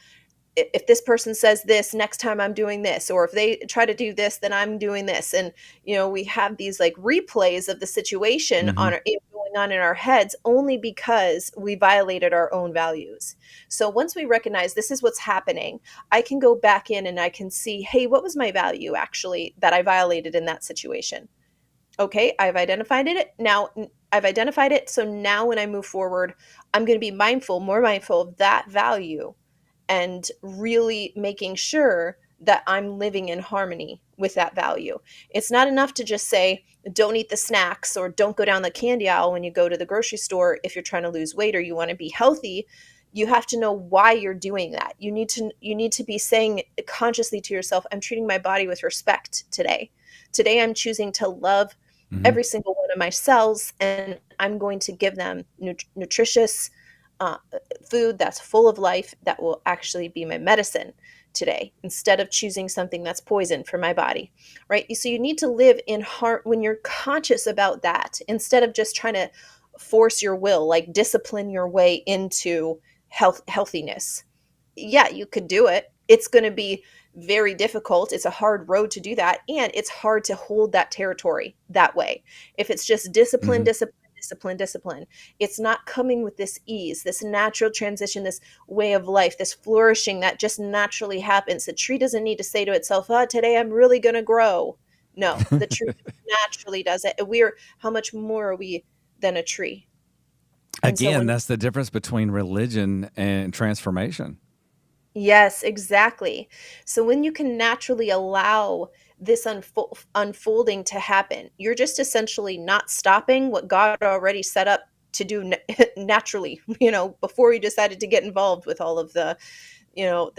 B: if this person says this, next time I'm doing this, or if they try to do this, then I'm doing this. And we have these like replays of the situation
A: Mhm.
B: going on in our heads only because we violated our own values. So once we recognize this is what's happening, I can go back in and I can see, hey, what was my value actually that I violated in that situation? Okay, I've identified it. Now I've identified it. So now when I move forward, I'm going to be more mindful of that value, and really making sure that I'm living in harmony with that value. It's not enough to just say, don't eat the snacks or don't go down the candy aisle when you go to the grocery store if you're trying to lose weight or you want to be healthy. You have to know why you're doing that. You need to be saying consciously to yourself, I'm treating my body with respect today. Today I'm choosing to love
A: Mhm.
B: every single one of my cells, and I'm going to give them nutritious uh, food that's full of life that will actually be my medicine today, instead of choosing something that's poison for my body, right? So you need to live in heart when you're conscious about that, instead of just trying to force your will, like discipline your way into healthiness. Yeah, you could do it. It's going to be very difficult. It's a hard road to do that. And it's hard to hold that territory that way. If it's just discipline,
A: Mhm.
B: discipline, discipline, discipline, it's not coming with this ease, this natural transition, this way of life, this flourishing that just naturally happens. The tree doesn't need to say to itself, oh, today I'm really going to grow. No, the tree naturally does it. How much more are we than a tree? And so
A: Again,
B: when
A: that's the difference between religion and transformation.
B: Yes, exactly. So when you can naturally allow this unfolding to happen, you're just essentially not stopping what God already set up to do naturally, before you decided to get involved with all of the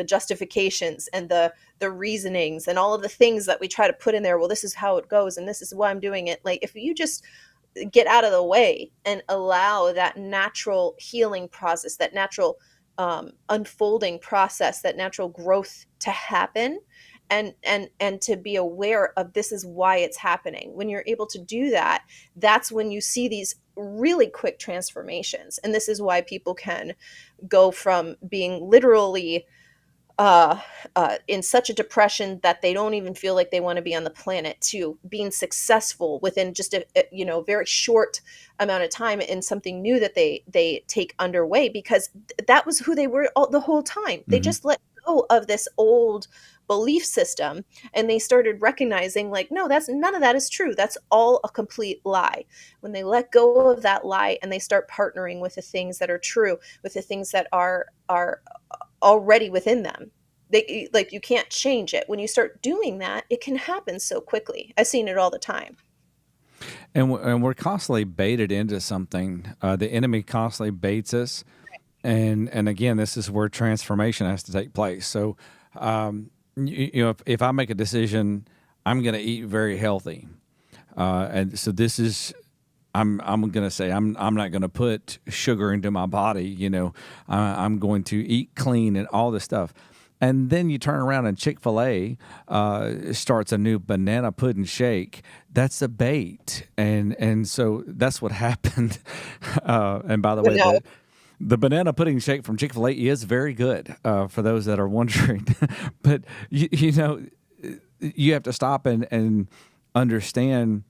B: justifications and the reasonings and all of the things that we try to put in there. Well, this is how it goes and this is why I'm doing it. Like if you just get out of the way and allow that natural healing process, that natural unfolding process, that natural growth to happen, and to be aware of this is why it's happening. When you're able to do that, that's when you see these really quick transformations. And this is why people can go from being literally uh, in such a depression that they don't even feel like they want to be on the planet, to being successful within just a very short amount of time in something new that they take underway, because that was who they were the whole time. They
A: Mhm.
B: just let go of this old belief system, and they started recognizing, like, no, that's none of that is true. That's all a complete lie. When they let go of that lie and they start partnering with the things that are true, with the things that are already within them. Like, you can't change it. When you start doing that, it can happen so quickly. I've seen it all the time.
A: And we're constantly baited into something. The enemy constantly baits us, and again, this is where transformation has to take place. So, if I make a decision, I'm going to eat very healthy, and so this is. I'm going to say I'm not going to put sugar into my body. I'm going to eat clean and all this stuff. And then you turn around and Chick-fil-A starts a new banana pudding shake. That's a bait, and so that's what happened. And by the
B: But
A: way,
B: no,
A: the banana pudding shake from Chick-fil-A is very good, for those that are wondering. But you have to stop and understand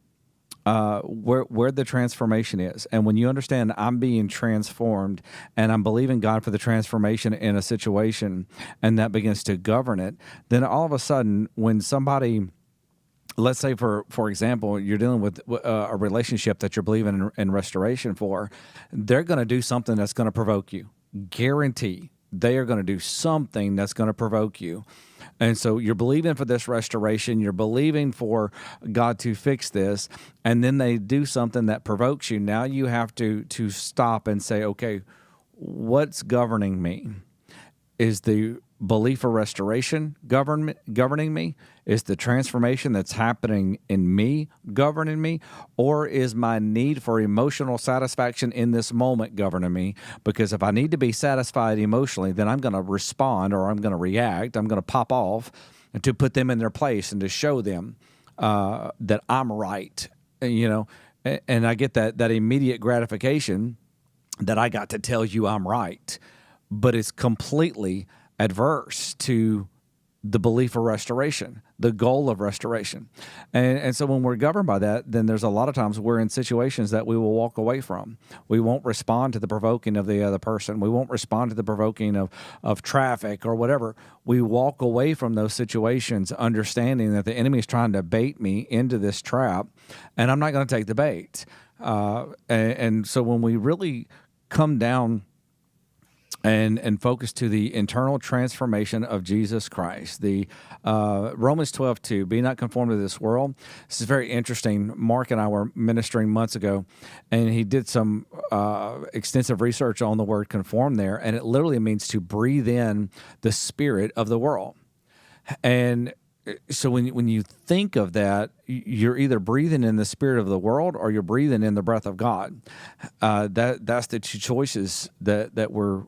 A: where the transformation is. And when you understand I'm being transformed and I'm believing God for the transformation in a situation, and that begins to govern it, then all of a sudden, when somebody let's say for example, you're dealing with a relationship that you're believing in restoration for. They're going to do something that's going to provoke you. Guarantee they are going to do something that's going to provoke you. And so you're believing for this restoration, you're believing for God to fix this, and then they do something that provokes you. Now you have to stop and say, okay, what's governing me? Is the belief for restoration governing me? Is the transformation that's happening in me governing me? Or is my need for emotional satisfaction in this moment governing me? Because if I need to be satisfied emotionally, then I'm going to respond or I'm going to react. I'm going to pop off and to put them in their place and to show them that I'm right. And I get that immediate gratification that I got to tell you I'm right. But it's completely adverse to the belief of restoration, the goal of restoration. And so when we're governed by that, then there's a lot of times we're in situations that we will walk away from. We won't respond to the provoking of the other person. We won't respond to the provoking of traffic or whatever. We walk away from those situations understanding that the enemy is trying to bait me into this trap, and I'm not going to take the bait. And so when we really come down and focus to the internal transformation of Jesus Christ. The Romans 12:2, be not conformed to this world. This is very interesting. Mark and I were ministering months ago, and he did some extensive research on the word conform there, and it literally means to breathe in the spirit of the world. And so when you think of that, you're either breathing in the spirit of the world or you're breathing in the breath of God. That's the two choices that we're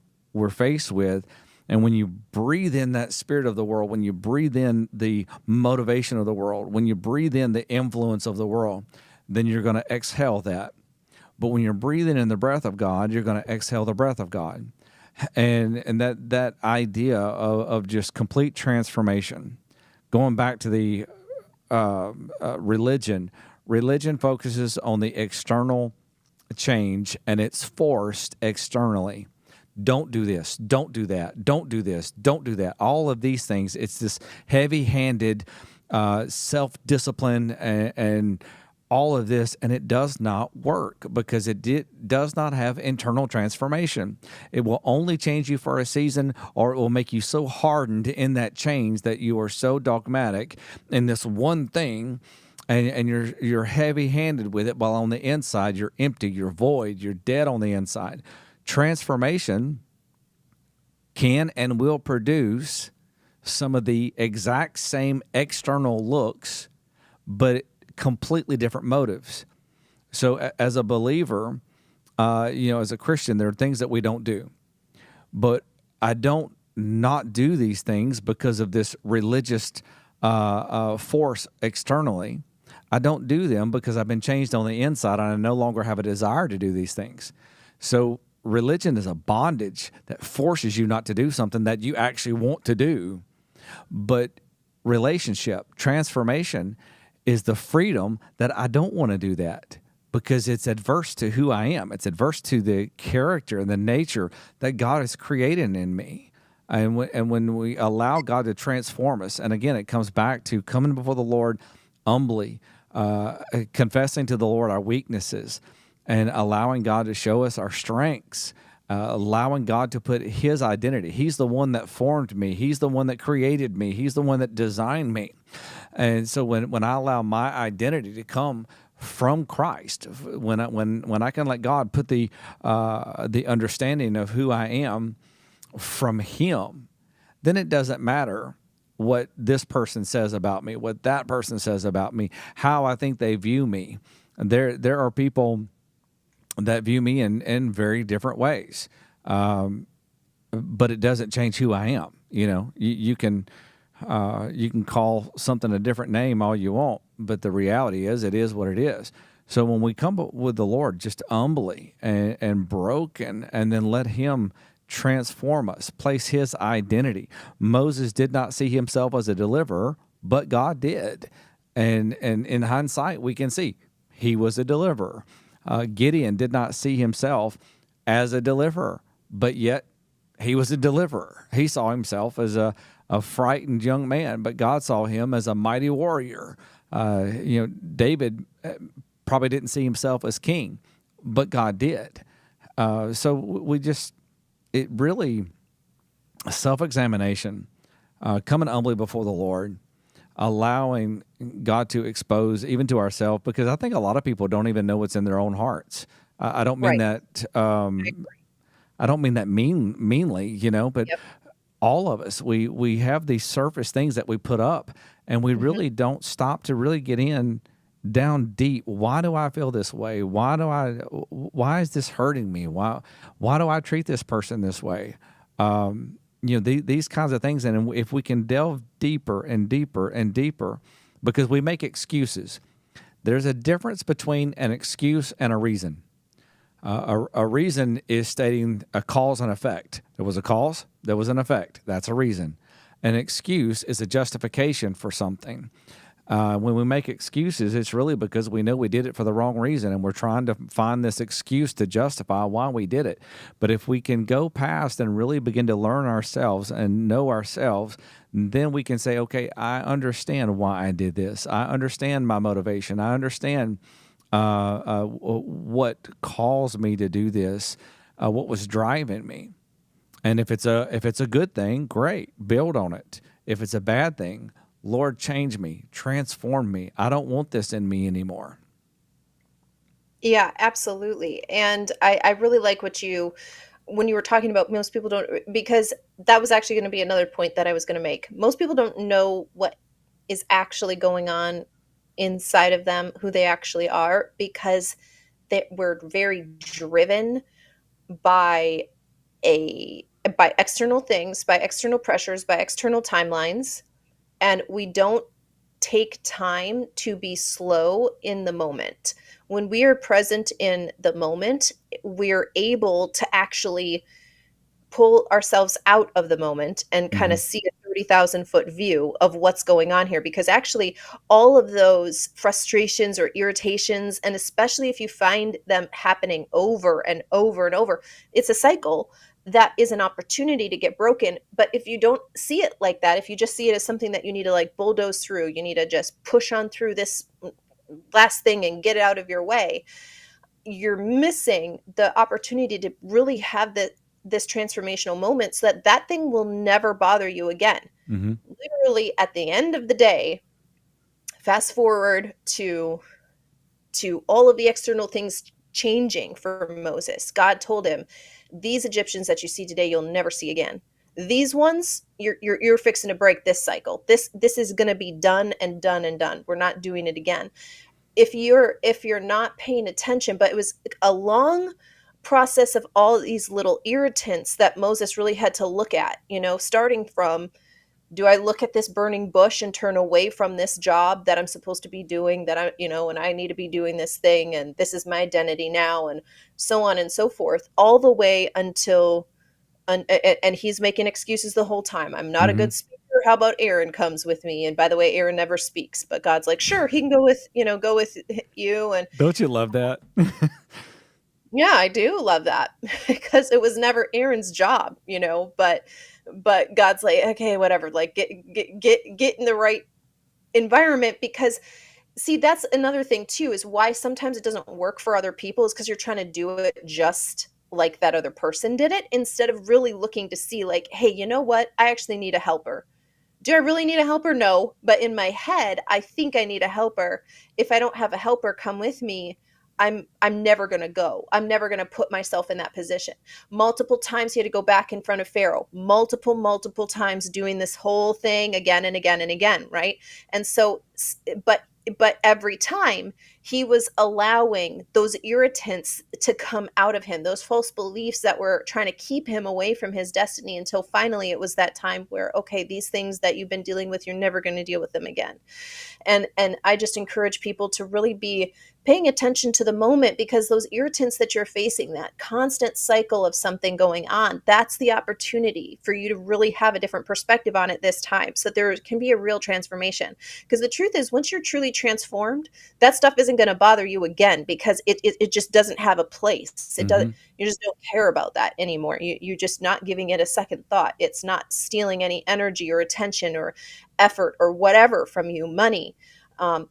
A: faced with. And when you breathe in that spirit of the world, when you breathe in the motivation of the world, when you breathe in the influence of the world, then you're going to exhale that. But when you're breathing in the breath of God, you're going to exhale the breath of God. And that idea of just complete transformation. Going back to the religion focuses on the external change, and it's forced externally. Don't do this, don't do that, don't do this, don't do that. All of these things, it's this heavy-handed self-discipline and all of this, and it does not work because it does not have internal transformation. It will only change you for a season, or it will make you so hardened in that change that you are so dogmatic in this one thing, and you're heavy-handed with it, while on the inside you're empty, you're void, you're dead on the inside. Transformation can and will produce some of the exact same external looks, but completely different motives. So as a believer, as a Christian, there are things that we don't do. But I don't not do these things because of this religious force externally. I don't do them because I've been changed on the inside and I no longer have a desire to do these things. So religion is a bondage that forces you not to do something that you actually want to do. But relationship, transformation, is the freedom that I don't want to do that because it's adverse to who I am. It's adverse to the character and the nature that God has created in me. And when we allow God to transform us, and again, it comes back to coming before the Lord humbly, confessing to the Lord our weaknesses, and allowing God to show us our strengths, allowing God to put His identity. He's the one that formed me. He's the one that created me. He's the one that designed me. And so when I allow my identity to come from Christ, when I can let God put the understanding of who I am from Him, then it doesn't matter what this person says about me, what that person says about me, how I think they view me. There are people that view me in very different ways, but it doesn't change who I am. You can call something a different name all you want, but the reality is it is what it is. So when we come with the Lord just humbly and broken, and then let Him transform us, place His identity. Moses did not see himself as a deliverer, but God did. And in hindsight, we can see he was a deliverer. Gideon did not see himself as a deliverer, but yet he was a deliverer. He saw himself as a frightened young man, but God saw him as a mighty warrior. David probably didn't see himself as king, but God did. So we just, it really, self-examination, coming humbly before the Lord, allowing God to expose even to ourselves, because I think a lot of people don't even know what's in their own hearts. I don't mean
B: Right.
A: that.
B: I agree.
A: I don't mean that meanly, but
B: Yep.
A: all of us, we have these surface things that we put up, and we
B: Hmm.
A: really don't stop to really get in down deep. Why do I feel this way? Why is this hurting me? Why do I treat this person this way? These kinds of things. And if we can delve deeper and deeper and deeper, because we make excuses. There's a difference between an excuse and a reason. A reason is stating a cause and effect. There was a cause, there was an effect. That's a reason. An excuse is a justification for something. When we make excuses, it's really because we know we did it for the wrong reason, and we're trying to find this excuse to justify why we did it. But if we can go past and really begin to learn ourselves and know ourselves, then we can say, okay, I understand why I did this. I understand my motivation. I understand what caused me to do this, what was driving me. And if it's a good thing, great, build on it. If it's a bad thing, Lord, change me, transform me. I don't want this in me anymore.
B: Yeah, absolutely. And I really like when you were talking about most people don't, because that was actually going to be another point that I was going to make. Most people don't know what is actually going on inside of them, who they actually are, because we're very driven by a by external things, by external pressures, by external timelines, and we don't take time to be slow in the moment. When we are present in the moment, we're able to actually pull ourselves out of the moment and kind
A: Hmm.
B: of see a 30,000-foot view of what's going on here. Because actually, all of those frustrations or irritations, and especially if you find them happening over and over and over, it's a cycle that is an opportunity to get broken. But if you don't see it like that, if you just see it as something that you need to like bulldoze through, you need to just push on through this last thing and get it out of your way, you're missing the opportunity to really have this transformational moment so that that thing will never bother you again.
A: Hmm.
B: Literally at the end of the day, fast forward to all of the external things changing for Moses. God told him, "These Egyptians that you see today, you'll never see again. These ones, you're fixing to break this cycle. This is going to be done and done and done. We're not doing it again." If you're not paying attention, but it was a long process of all these little irritants that Moses really had to look at, starting from, do I look at this burning bush and turn away from this job that I'm supposed to be doing, that and I need to be doing this thing, and this is my identity now, and so on and so forth, all the way until and he's making excuses the whole time. I'm not a
A: Hmm.
B: good speaker. How about Aaron comes with me? And by the way, Aaron never speaks, but God's like, sure, he can go with you. And
A: Don't you love that?
B: yeah, I do love that because it was never Aaron's job, but God's like, okay, whatever, like get in the right environment. Because see, that's another thing too, is why sometimes it doesn't work for other people, is because you're trying to do it just like that other person did it, instead of really looking to see, like, hey, you know what, I actually need a helper. Do I really need a helper? No, but in my head I think I need a helper. If I don't have a helper come with me, I'm never going to go. I'm never going to put myself in that position. Multiple times he had to go back in front of Pharaoh, multiple times, doing this whole thing again and again and again, right? And so, but every time he was allowing those irritants to come out of him, those false beliefs that were trying to keep him away from his destiny, until finally it was that time where, okay, these things that you've been dealing with, you're never going to deal with them again. And I just encourage people to really be paying attention to the moment, because those irritants that you're facing, that constant cycle of something going on, that's the opportunity for you to really have a different perspective on it this time, so that there can be a real transformation. Because the truth is, once you're truly transformed, that stuff isn't going to bother you again, because it just doesn't have a place. It doesn't.
A: Hmm.
B: You just don't care about that anymore. You're just not giving it a second thought. It's not stealing any energy or attention or effort or whatever from you, money.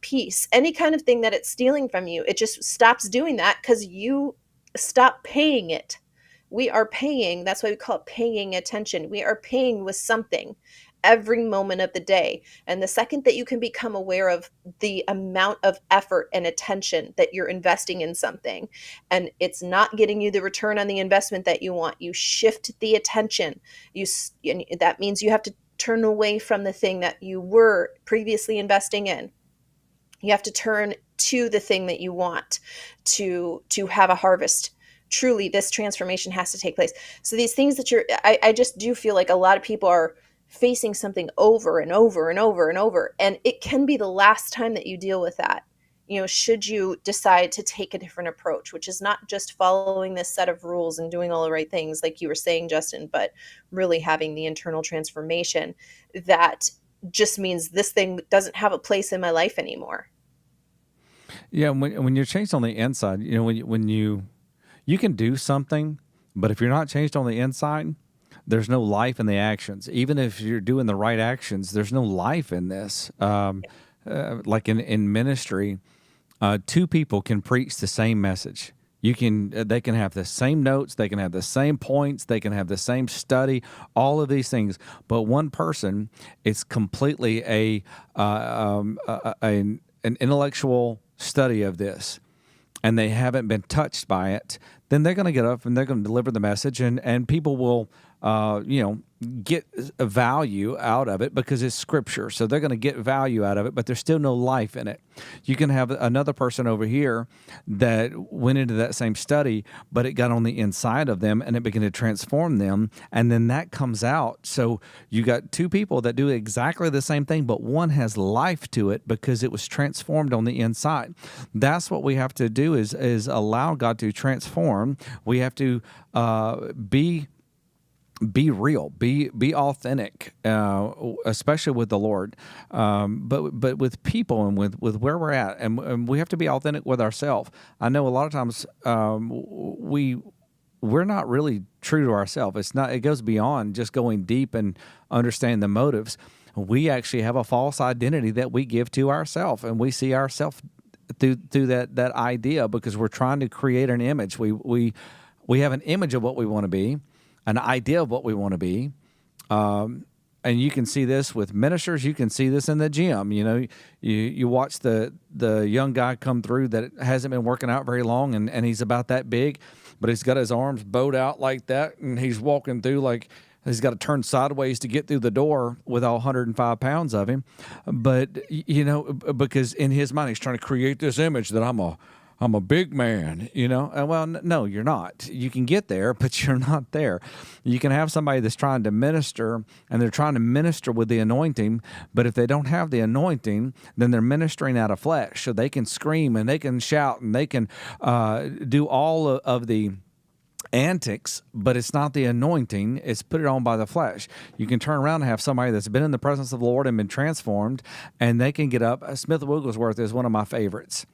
B: peace, any kind of thing that it's stealing from you, it just stops doing that because you stop paying it. We are paying, that's why we call it paying attention. We are paying with something every moment of the day. And the second that you can become aware of the amount of effort and attention that you're investing in something, and it's not getting you the return on the investment that you want, you shift the attention. That means you have to turn away from the thing that you were previously investing in. You have to turn to the thing that you want to have a harvest. Truly, this transformation has to take place. So these things that I just do feel like a lot of people are facing something over and over and over and over, and it can be the last time that you deal with that. Should you decide to take a different approach, which is not just following this set of rules and doing all the right things, like you were saying, Justin, but really having the internal transformation that just means this thing doesn't have a place in my life anymore.
A: Yeah, when you're changed on the inside, when you can do something, but if you're not changed on the inside, there's no life in the actions. Even if you're doing the right actions, there's no life in this. Like in ministry, two people can preach the same message. They can have the same notes, they can have the same points, they can have the same study, all of these things. But one person, it's completely an intellectual study of this, and they haven't been touched by it. Then they're going to get up and they're going to deliver the message, and people will, get a value out of it because it's scripture. So they're going to get value out of it, but there's still no life in it. You can have another person over here that went into that same study, but it got on the inside of them and it began to transform them. And then that comes out. So you got two people that do exactly the same thing, but one has life to it because it was transformed on the inside. That's what we have to do is allow God to transform. We have to be real, be authentic, especially with the Lord, but with people and with where we're at, and we have to be authentic with ourselves. I know a lot of times we're not really true to ourselves. It goes beyond just going deep and understanding the motives. We actually have a false identity that we give to ourselves, and we see ourselves through that idea because we're trying to create an image. We have an image of what we want to be, an idea of what we want to be. And you can see this with ministers. You can see this in the gym. You watch the young guy come through that hasn't been working out very long, and he's about that big, but he's got his arms bowed out like that, and he's walking through like he's got to turn sideways to get through the door with all 105 pounds of him. But, because in his mind, he's trying to create this image that I'm a big man, And well, no, you're not. You can get there, but you're not there. You can have somebody that's trying to minister, and they're trying to minister with the anointing, but if they don't have the anointing, then they're ministering out of flesh. So they can scream and they can shout and they can do all of the antics, but it's not the anointing. It's put it on by the flesh. You can turn around and have somebody that's been in the presence of the Lord and been transformed, and they can get up. Smith Wigglesworth is one of my favorites.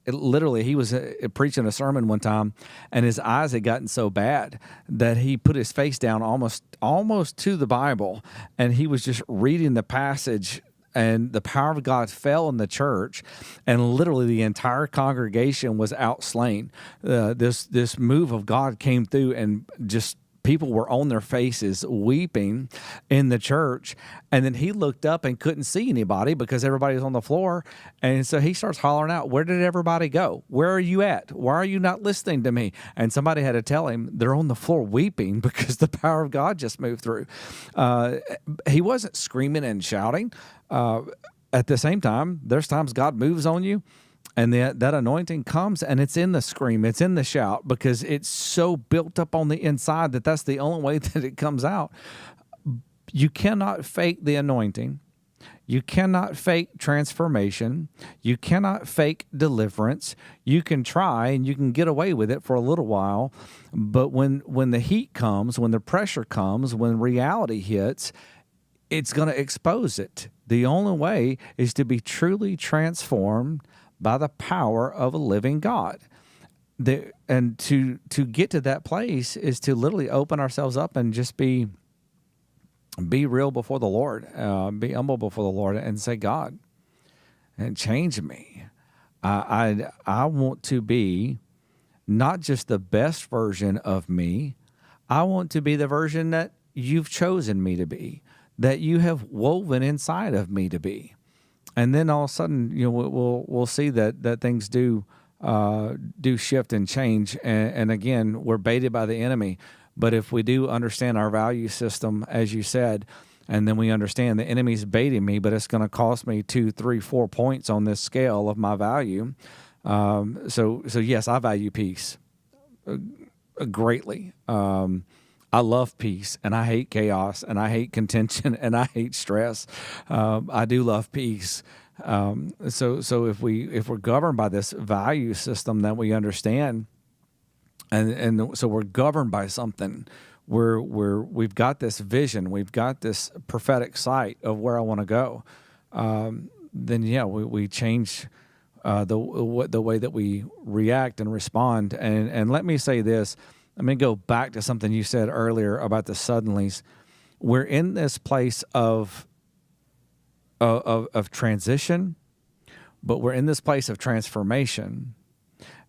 A: Literally, he was preaching a sermon one time, and his eyes had gotten so bad that he put his face down almost to the Bible, and he was just reading the passage, and the power of God fell in the church, and literally the entire congregation was outslain. This move of God came through, and just people were on their faces weeping in the church. And then he looked up and couldn't see anybody because everybody was on the floor. And so he starts hollering out, "Where did everybody go? Where are you at? Why are you not listening to me?" And somebody had to tell him they're on the floor weeping because the power of God just moved through. He wasn't screaming and shouting. At the same time, there's times God moves on you, and that anointing comes, and it's in the scream, it's in the shout, because it's so built up on the inside that's the only way that it comes out. You cannot fake the anointing. You cannot fake transformation. You cannot fake deliverance. You can try and you can get away with it for a little while, but when the heat comes, when the pressure comes, when reality hits, it's going to expose it. The only way is to be truly transformed by the power of a living God. And to get to that place is to literally open ourselves up and just be real before the Lord, be humble before the Lord, and say, "God, and change me. I want to be not just the best version of me. I want to be the version that you've chosen me to be, that you have woven inside of me to be. And then all of a sudden, we'll see that things do shift and change. And again, we're baited by the enemy. But if we do understand our value system, as you said, and then we understand the enemy's baiting me, but it's going to cost me 2, 3, 4 points on this scale of my value. So yes, I value peace greatly. I love peace, and I hate chaos, and I hate contention, and I hate stress. I do love peace. So if we're governed by this value system that we understand, and so we're governed by something, we've got this vision, we've got this prophetic sight of where I want to go. Then yeah, we change the way that we react and respond. And let me say this. Let me go back to something you said earlier about the suddenlies. We're in this place of transition, but we're in this place of transformation.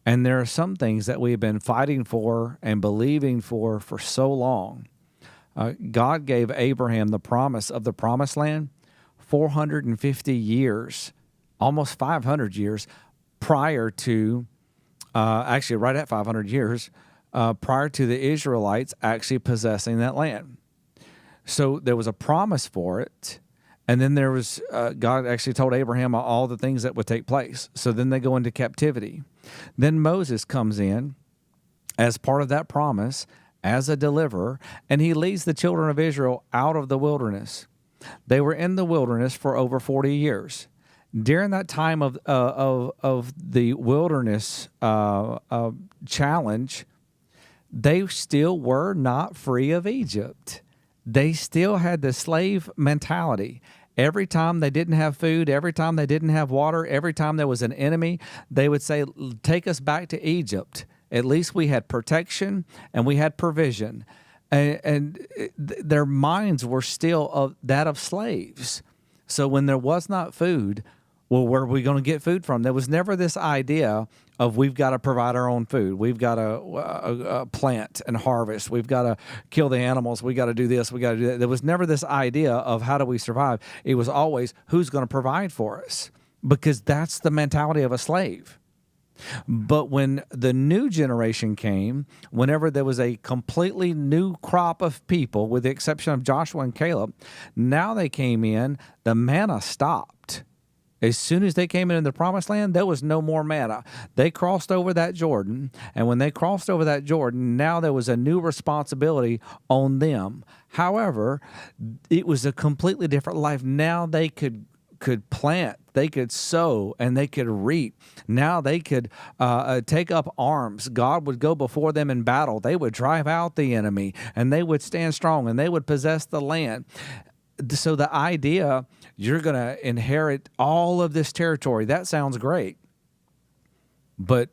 A: And there are some things that we've been fighting for and believing for so long. God gave Abraham the promise of the promised land 450 years, almost 500 years prior to, actually right at 500 years, prior to the Israelites actually possessing that land. So there was a promise for it. And then there was, God actually told Abraham all the things that would take place. So then they go into captivity. Then Moses comes in as part of that promise, as a deliverer, and he leads the children of Israel out of the wilderness. They were in the wilderness for over 40 years. During that time of the wilderness challenge, they still were not free of Egypt. They still had the slave mentality. Every time they didn't have food, every time they didn't have water, every time there was an enemy, they would say, take us back to Egypt. At least we had protection and we had provision. And their minds were still of slaves. So when there was not food, well, where are we going to get food from? There was never this idea of we've got to provide our own food. We've got to plant and harvest. We've got to kill the animals. We got to do this. We got to do that. There was never this idea of how do we survive. It was always who's going to provide for us, because that's the mentality of a slave. But when the new generation came, whenever there was a completely new crop of people, with the exception of Joshua and Caleb, now they came in, the manna stopped. As soon as they came into the promised land, there was no more manna. They crossed over that Jordan, and when they crossed over that Jordan, now there was a new responsibility on them. However, it was a completely different life. Now they could plant, they could sow, and they could reap. Now they could take up arms. God would go before them in battle. They would drive out the enemy, and they would stand strong, and they would possess the land. So the idea, you're going to inherit all of this territory, that sounds great. But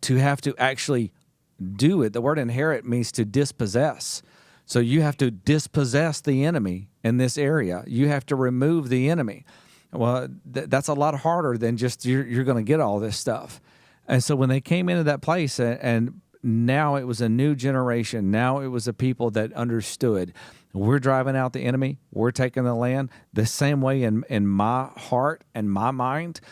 A: to have to actually do it, the word inherit means to dispossess. So you have to dispossess the enemy in this area. You have to remove the enemy. Well, that's a lot harder than just you're going to get all this stuff. And so when they came into that place, and now it was a new generation. Now it was a people that understood. We're driving out the enemy. We're taking the land. The same way in my heart and my mind,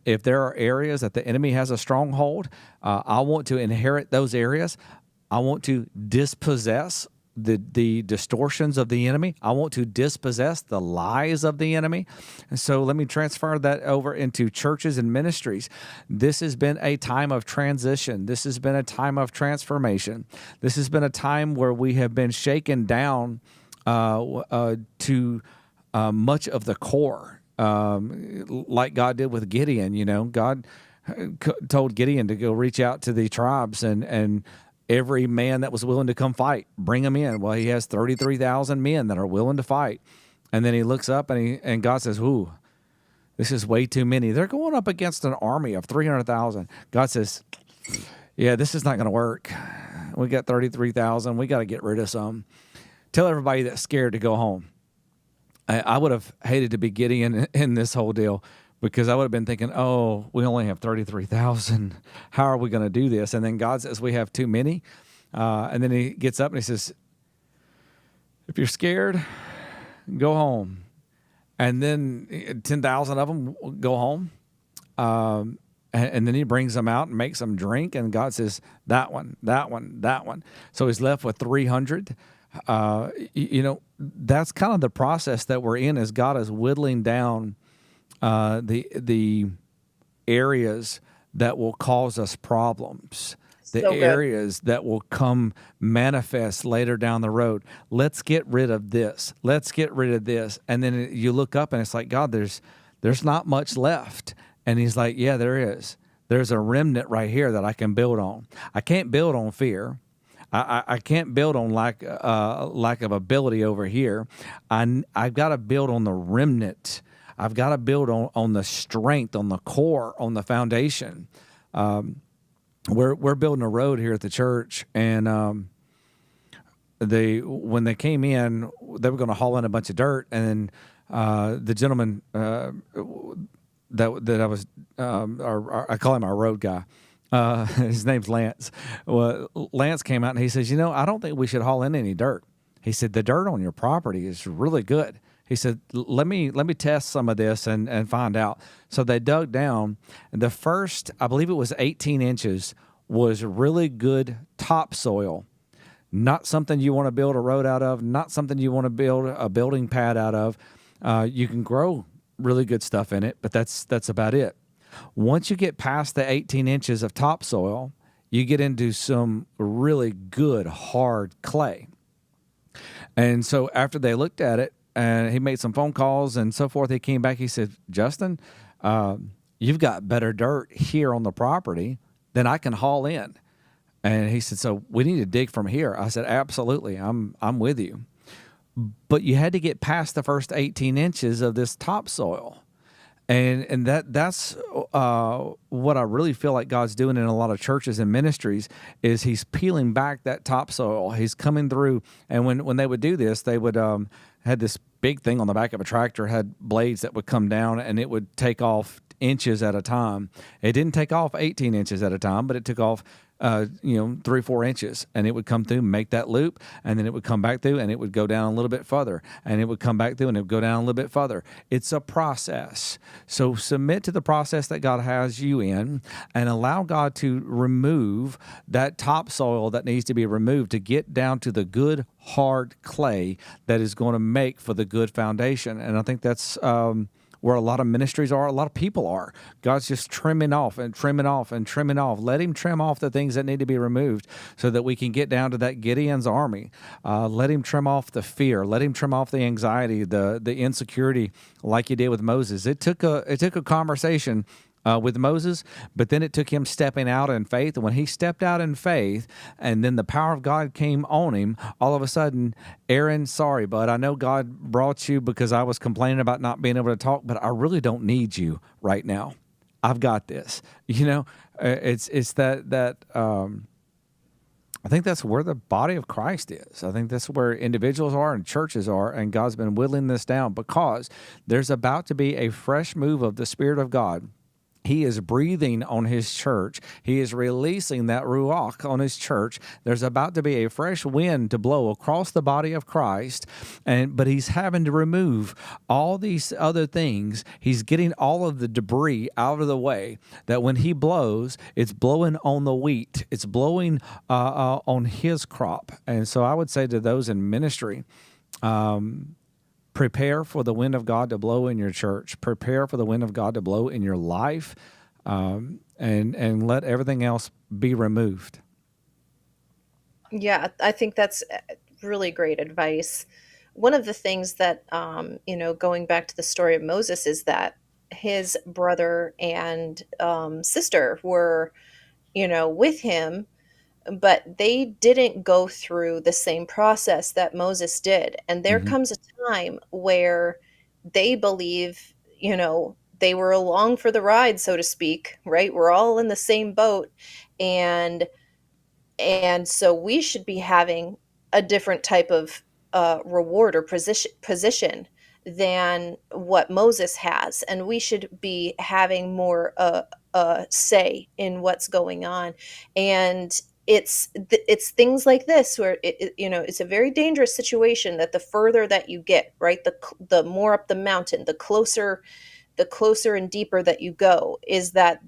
A: if there are areas that the enemy has a stronghold, I want to inherit those areas. I want to dispossess the distortions of the enemy. I want to dispossess the lies of the enemy. And so let me transfer that over into churches and ministries. This has been a time of transition. This has been a time of transformation. This has been a time where we have been shaken down to much of the core, like God did with Gideon. God told Gideon to go reach out to the tribes and every man that was willing to come fight, bring them in. Well, he has 33,000 men that are willing to fight. And then he looks up and God says, ooh, this is way too many. They're going up against an army of 300,000. God says, yeah, this is not going to work. We got 33,000. We got to get rid of some. Tell everybody that's scared to go home. I would have hated to be Gideon in this whole deal, because I would have been thinking, oh, we only have 33,000. How are we going to do this? And then God says we have too many. And then he gets up and he says, if you're scared, go home. And then 10,000 of them go home. And then he brings them out and makes them drink. And God says, that one, that one, that one. So he's left with 300. That's kind of the process that we're in, as God is whittling down the areas that will cause us problems, the
B: So good.
A: areas that will come manifest later down the road. Let's get rid of this. Let's get rid of this. And then you look up and it's like, God, there's not much left. And he's like, yeah, there is. There's a remnant right here that I can build on. I can't build on fear. I can't build on lack of ability over here. I've got to build on the remnant. I've got to build on the strength, on the core, on the foundation. We're building a road here at the church, and when they came in, they were going to haul in a bunch of dirt, and the gentleman that I was, I call him our road guy. His name's Lance. Well, Lance came out and he says, I don't think we should haul in any dirt. He said, the dirt on your property is really good. He said, let me test some of this and find out. So they dug down. The first, I believe it was 18 inches, was really good topsoil. Not something you want to build a road out of, not something you want to build a building pad out of. You can grow really good stuff in it, but that's about it. Once you get past the 18 inches of topsoil, you get into some really good hard clay. And so after they looked at it, and he made some phone calls and so forth, he came back, he said, Justin, you've got better dirt here on the property than I can haul in. And he said, so we need to dig from here. I said, absolutely, I'm with you. But you had to get past the first 18 inches of this topsoil. And that's what I really feel like God's doing in a lot of churches and ministries is he's peeling back that topsoil. He's coming through. And when they would do this, they would had this big thing on the back of a tractor, had blades that would come down, and it would take off inches at a time. It didn't take off 18 inches at a time, but it took off 3-4 inches, and it would come through, make that loop, and then it would come back through, and it would go down a little bit further, and it would come back through, and it would go down a little bit further. It's a process. So submit to the process that God has you in, and allow God to remove that topsoil that needs to be removed to get down to the good hard clay that is going to make for the good foundation. And I think that's where a lot of ministries are, a lot of people are. God's just trimming off and trimming off and trimming off. Let him trim off the things that need to be removed so that we can get down to that Gideon's army. Let him trim off the fear. Let him trim off the anxiety, the insecurity, like he did with Moses. It took a conversation with Moses, but then it took him stepping out in faith. And when he stepped out in faith and then the power of God came on him, all of a sudden, Aaron, sorry, bud, I know God brought you because I was complaining about not being able to talk, but I really don't need you right now. I've got this. It's that I think that's where the body of Christ is. I think that's where individuals are and churches are, and God's been whittling this down because there's about to be a fresh move of the Spirit of God. He is breathing on his church. He is releasing that ruach on his church. There's about to be a fresh wind to blow across the body of Christ, but he's having to remove all these other things. He's getting all of the debris out of the way, that when he blows, it's blowing on the wheat. It's blowing on his crop. And so I would say to those in ministry, prepare for the wind of God to blow in your church. Prepare for the wind of God to blow in your life, and let everything else be removed.
B: Yeah, I think that's really great advice. One of the things that, going back to the story of Moses, is that his brother and sister were, with him, but they didn't go through the same process that Moses did. And there
A: Hmm.
B: comes a time where they believe, they were along for the ride, so to speak, right? We're all in the same boat. And so we should be having a different type of reward or position. than what Moses has, and we should be having more say in what's going on. And it's things like this where it's a very dangerous situation, that the further that you get, right, the more up the mountain, the closer and deeper that you go, is that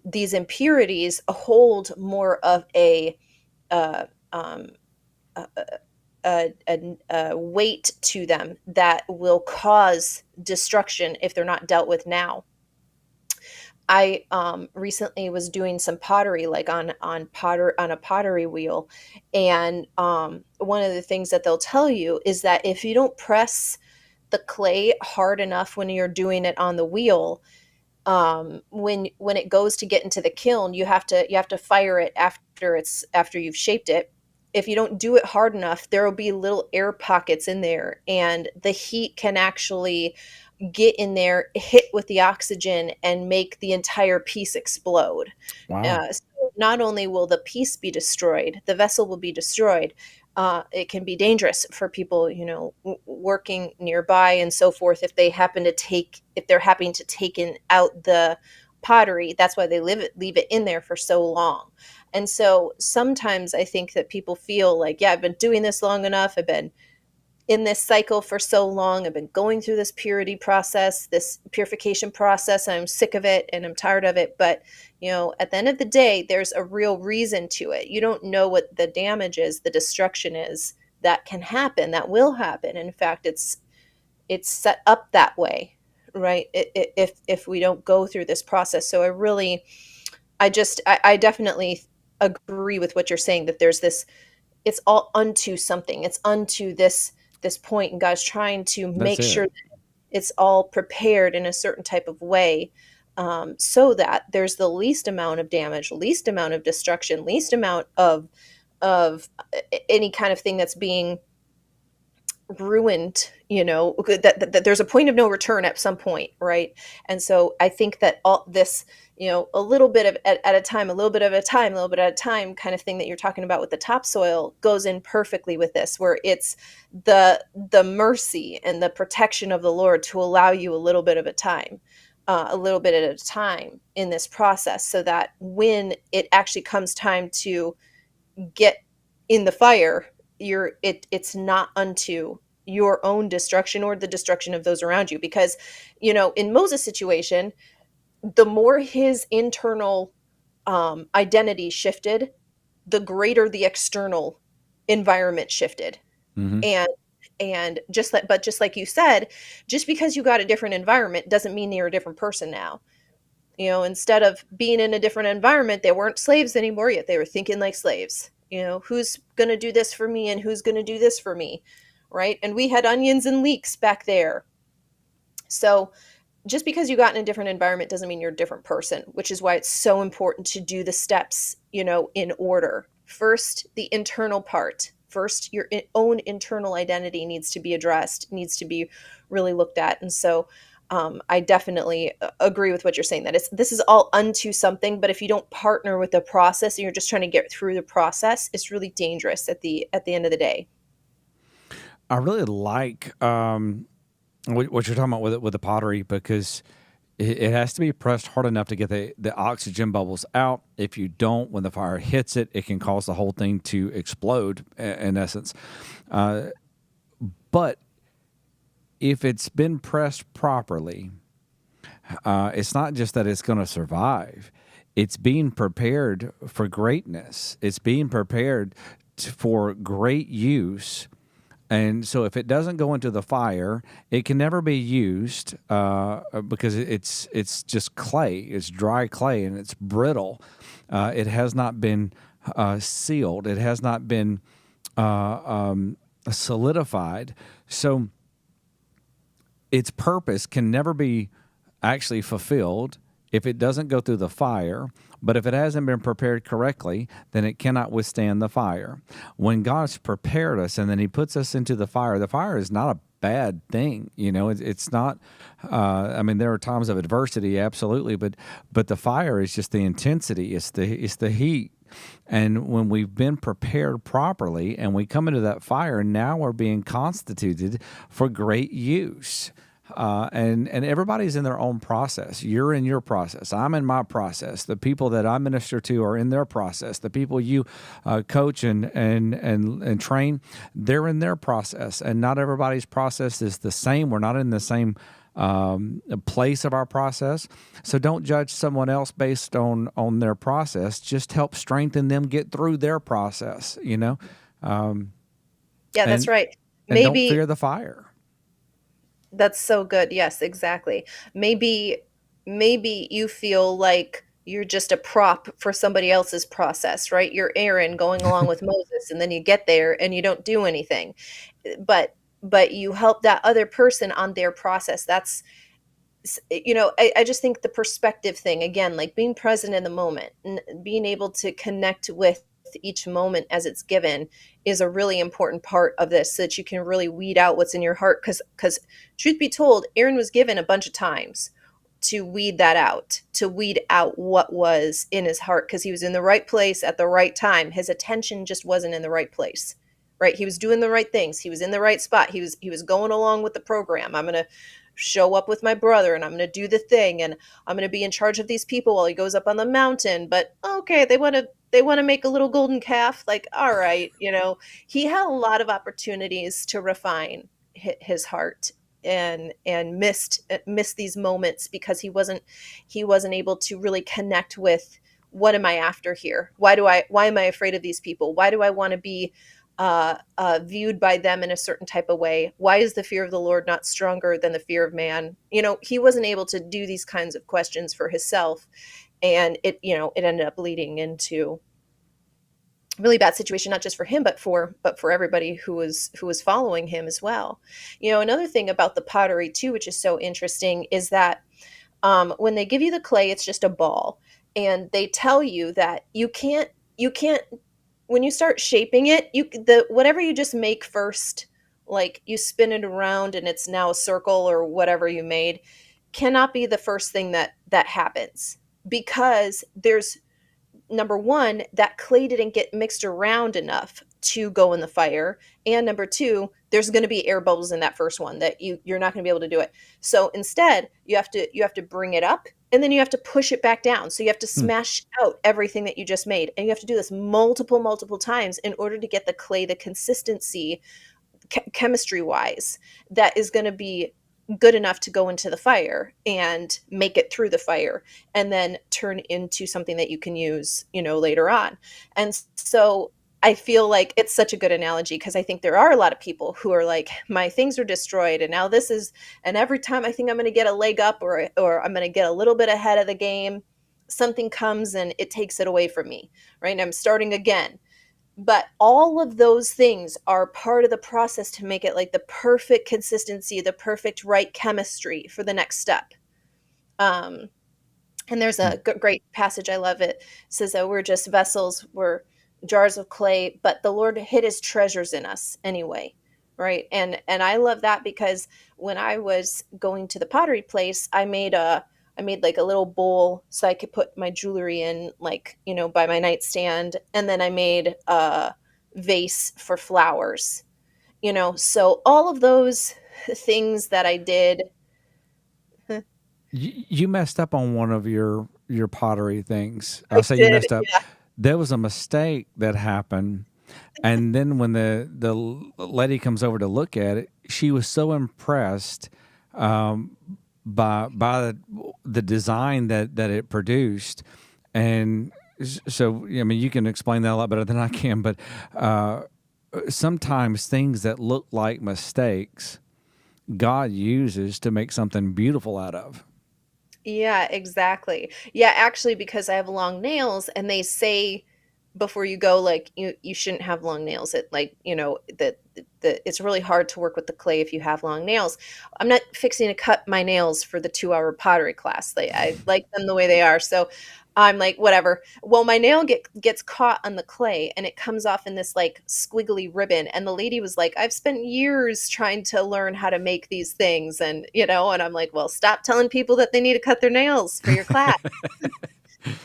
B: these impurities hold more of uh, um, a, a weight to them that will cause destruction if they're not dealt with now. I recently was doing some pottery, like on a pottery wheel, and one of the things that they'll tell you is that if you don't press the clay hard enough when you're doing it on the wheel, when it goes to get into the kiln, you have to fire it after you've shaped it. If you don't do it hard enough, there will be little air pockets in there, and the heat can actually get in there, hit with the oxygen, and make the entire piece explode.
A: Wow.
B: So not only will the piece be destroyed, the vessel will be destroyed. It can be dangerous for people, working nearby and so forth. If they're happening to take in out the pottery, that's why they leave it in there for so long. And so sometimes I think that people feel like, yeah, I've been doing this long enough. I've been in this cycle for so long. I've been going through this purification process, and I'm sick of it and I'm tired of it. But, at the end of the day, there's a real reason to it. You don't know what the damage is, the destruction is that can happen, that will happen. In fact, it's set up that way, right? If we don't go through this process. So I definitely agree with what you're saying, that there's this, it's all unto something. It's unto this point, and God's trying to
A: That's
B: make sure
A: it.
B: that it's all prepared in a certain type of way, so that there's the least amount of damage, least amount of destruction, least amount of any kind of thing that's being ruined, that there's a point of no return at some point, right? And so I think that all this, a little bit of at a time, a little bit at a time, a little bit at a time kind of thing that you're talking about with the topsoil goes in perfectly with this, where it's the mercy and the protection of the Lord to allow you a little bit of a time, a little bit at a time in this process, so that when it actually comes time to get in the fire, it's not unto your own destruction or the destruction of those around you. Because, in Moses' situation, the more his internal identity shifted, the greater the external environment shifted.
A: Hmm.
B: And just like you said, just because you got a different environment doesn't mean you're a different person now. Instead of being in a different environment, they weren't slaves anymore, yet they were thinking like slaves. Who's going to do this for me and who's going to do this for me, right? And we had onions and leeks back there. So just because you got in a different environment doesn't mean you're a different person, which is why it's so important to do the steps, in order. First, the internal part. First, your own internal identity needs to be addressed, needs to be really looked at. And so I definitely agree with what you're saying, that this is all unto something, but if you don't partner with the process and you're just trying to get through the process, it's really dangerous at the end of the day.
A: I really like what you're talking about with the pottery, because it has to be pressed hard enough to get the oxygen bubbles out. If you don't, when the fire hits it, it can cause the whole thing to explode, in essence. But if it's been pressed properly, it's not just that it's going to survive. It's being prepared for greatness. It's being prepared for great use. And so, if it doesn't go into the fire, it can never be used, because it's just clay. It's dry clay and it's brittle. It has not been sealed. It has not been solidified. So its purpose can never be actually fulfilled if it doesn't go through the fire. But if it hasn't been prepared correctly, then it cannot withstand the fire. When God's prepared us and then He puts us into the fire is not a bad thing. It's not. I mean, there are times of adversity, absolutely, but the fire is just the intensity. It's the heat. And when we've been prepared properly and we come into that fire, now we're being constituted for great use. And everybody's in their own process. You're in your process. I'm in my process. The people that I minister to are in their process. The people you coach and train, they're in their process. And not everybody's process is the same. We're not in the same place of our process. So don't judge someone else based on their process. Just help strengthen them get through their process.
B: Yeah, that's
A: And
B: right.
A: and don't
B: Maybe
A: fear the fire.
B: that's so good. Yes, exactly. Maybe you feel like you're just a prop for somebody else's process, right? You're Aaron going along with Moses, and then you get there and you don't do anything. But you help that other person on their process. That's I just think the perspective thing again, like being present in the moment and being able to connect with each moment as it's given is a really important part of this so that you can really weed out what's in your heart because truth be told, Aaron was given a bunch of times to weed that out, to weed out what was in his heart because he was in the right place at the right time. His attention just wasn't in the right place. Right? He was doing the right things. He was in the right spot. He was going along with the program. I'm going to show up with my brother and I'm going to do the thing and I'm going to be in charge of these people while he goes up on the mountain. But okay, they want to make a little golden calf. Like, all right, he had a lot of opportunities to refine his heart and missed these moments because he wasn't able to really connect with what am I after here? Why am I afraid of these people? Why do I want to be viewed by them in a certain type of way? Why is the fear of the Lord not stronger than the fear of man? He wasn't able to do these kinds of questions for himself, and it ended up leading into a really bad situation, not just for him, but for everybody who was following him as well. Another thing about the pottery too, which is so interesting, is that when they give you the clay, it's just a ball, and they tell you that you can't when you start shaping it, the whatever you just make first, like you spin it around and it's now a circle or whatever you made, cannot be the first thing that happens because there's number one, that clay didn't get mixed around enough to go in the fire, and number two, there's going to be air bubbles in that first one that you're not going to be able to do it. So instead, you have to bring it up and then you have to push it back down. So you have to
A: Hmm.
B: smash out everything that you just made, and you have to do this multiple times in order to get the clay the consistency chemistry wise that is going to be good enough to go into the fire and make it through the fire and then turn into something that you can use later on. And so I feel like it's such a good analogy because I think there are a lot of people who are like, my things are destroyed and now this is, and every time I think I'm going to get a leg up or I'm going to get a little bit ahead of the game, something comes and it takes it away from me, right? And I'm starting again. But all of those things are part of the process to make it like the perfect consistency, the perfect right chemistry for the next step. Um, and there's a great passage, I love it. It says that we're just vessels, we're jars of clay, but the Lord hid his treasures in us anyway, right? And I love that because when I was going to the pottery place, I made like a little bowl so I could put my jewelry in, like, by my nightstand, and then I made a vase for flowers. So all of those things that I did.
A: You messed up on one of your pottery things.
B: I
A: I'll say you
B: did,
A: messed up.
B: yeah.
A: There was a mistake that happened, and then when the lady comes over to look at it, she was so impressed um, by the design that it produced, and so I mean you can explain that a lot better than I can, but sometimes things that look like mistakes, God uses to make something beautiful out of.
B: Yeah, exactly. Yeah, actually, because I have long nails and they say before you go, like, you shouldn't have long nails. It like, that it's really hard to work with the clay if you have long nails. I'm not fixing to cut my nails for the 2-hour pottery class. I like them the way they are. So I'm like, whatever. Well, my nail gets caught on the clay and it comes off in this like squiggly ribbon. And the lady was like, I've spent years trying to learn how to make these things. And I'm like, well, stop telling people that they need to cut their nails for your class.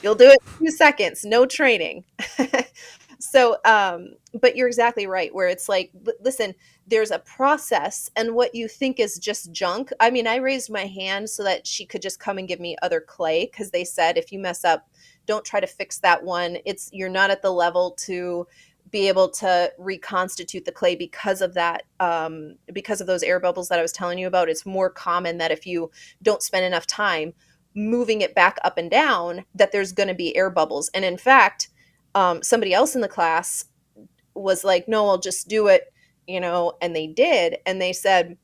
B: You'll do it in 2 seconds, no training. So, but you're exactly right, where it's like, listen, there's a process, and what you think is just junk. I mean, I raised my hand so that she could just come and give me other clay, because they said, if you mess up, don't try to fix that one. You're not at the level to be able to reconstitute the clay because of that, because of those air bubbles that I was telling you about. It's more common that if you don't spend enough time moving it back up and down, that there's going to be air bubbles. And in fact, somebody else in the class was like, no, I'll just do it, and they did. And they said,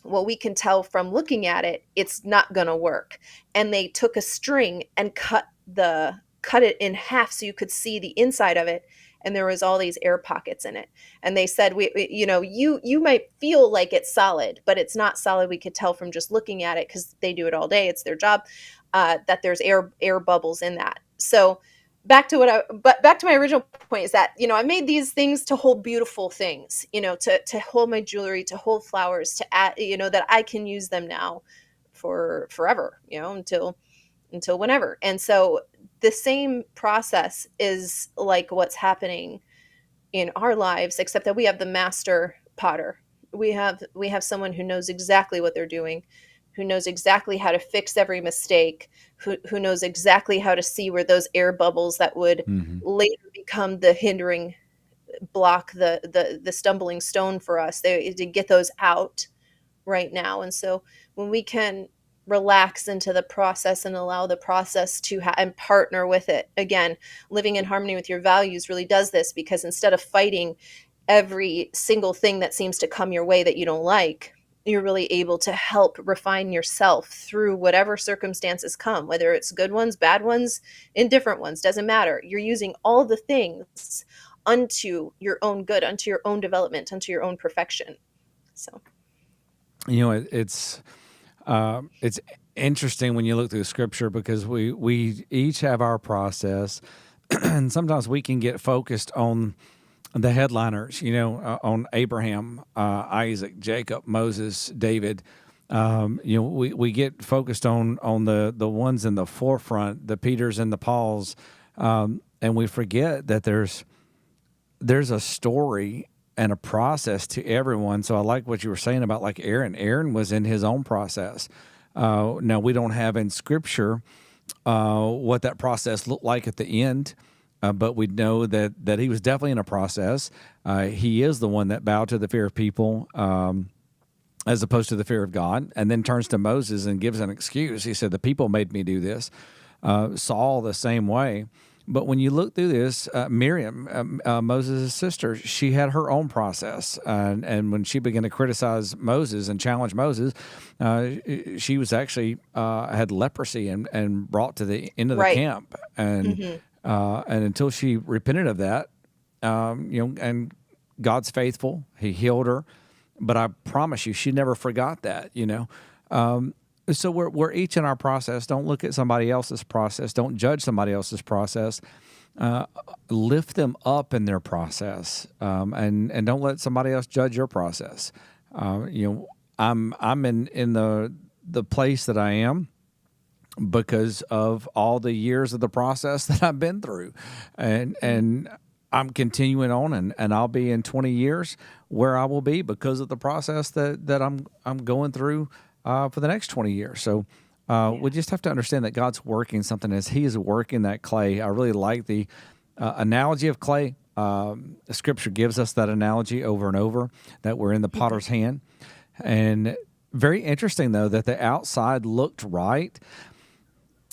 B: well, we can tell from looking at it, it's not going to work. And they took a string and cut it in half so you could see the inside of it, and there was all these air pockets in it. And they said, you might feel like it's solid, but it's not solid. We could tell from just looking at it, because they do it all day, it's their job, that there's air bubbles in that. So back to back to my original point is that, I made these things to hold beautiful things, to hold my jewelry, to hold flowers, to add, that I can use them now for forever, until whenever. And so the same process is like what's happening in our lives, except that we have the master potter. We have someone who knows exactly what they're doing, who knows exactly how to fix every mistake, who knows exactly how to see where those air bubbles that would
A: Hmm.
B: later become the hindering block, the stumbling stone for us, to get those out right now. And so when we can relax into the process and allow the process to and partner with it, again, living in harmony with your values really does this, because instead of fighting every single thing that seems to come your way that you don't like, you're really able to help refine yourself through whatever circumstances come, whether it's good ones, bad ones, indifferent ones, doesn't matter. You're using all the things unto your own good, unto your own development, unto your own perfection. So
A: It's interesting when you look through Scripture, because we each have our process, and sometimes we can get focused on the headliners, on Abraham, Isaac, Jacob, Moses, David. We get focused on the ones in the forefront, the Peters and the Pauls, and we forget that there's a story and a process to everyone. So I like what you were saying about like Aaron. Aaron was in his own process. Now we don't have in Scripture what that process looked like at the end. But we know that he was definitely in a process. He is the one that bowed to the fear of people, as opposed to the fear of God, and then turns to Moses and gives an excuse. He said, the people made me do this. Saul the same way. But when you look through this, Miriam, Moses' sister, she had her own process. And when she began to criticize Moses and challenge Moses, she was actually had leprosy and brought to the end of the
B: right.
A: camp. And until she repented of that, and God's faithful, He healed her. But I promise you, she never forgot that. So we're each in our process. Don't look at somebody else's process. Don't judge somebody else's process. Lift them up in their process, and don't let somebody else judge your process. I'm in the place that I am because of all the years of the process that I've been through, and I'm continuing on, and I'll be in 20 years where I will be because of the process that I'm going through for the next 20 years. So we just have to understand that God's working something as He is working that clay. I really like the analogy of clay. Scripture gives us that analogy over and over, that we're in the potter's hand. And very interesting, though, that the outside looked right,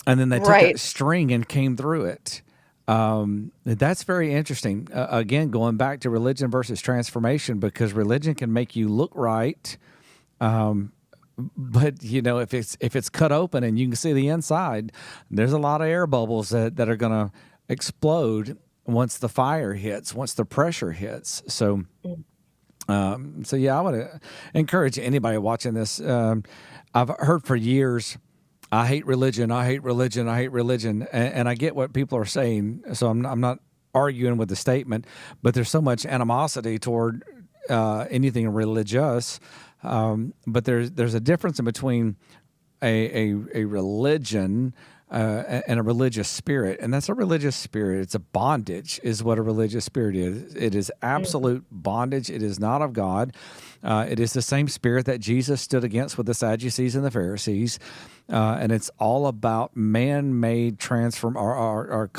A: and then they took a
B: Right.
A: string and came through it. That's very interesting. Again, going back to religion versus transformation, because religion can make you look right, but if it's cut open and you can see the inside, there's a lot of air bubbles that are going to explode once the fire hits, once the pressure hits. So yeah, I want to encourage anybody watching this. I've heard for years, I hate religion, I hate religion, I hate religion, and I get what people are saying. So I'm not arguing with the statement, but there's so much animosity toward anything religious. But there's a difference in between a religion and a religious spirit. And that's a religious spirit. It's a bondage, is what a religious spirit is. It is
B: Mhm.
A: absolute bondage. It is not of God. It is the same spirit that Jesus stood against with the Sadducees and the Pharisees. And it's all about man-made transform or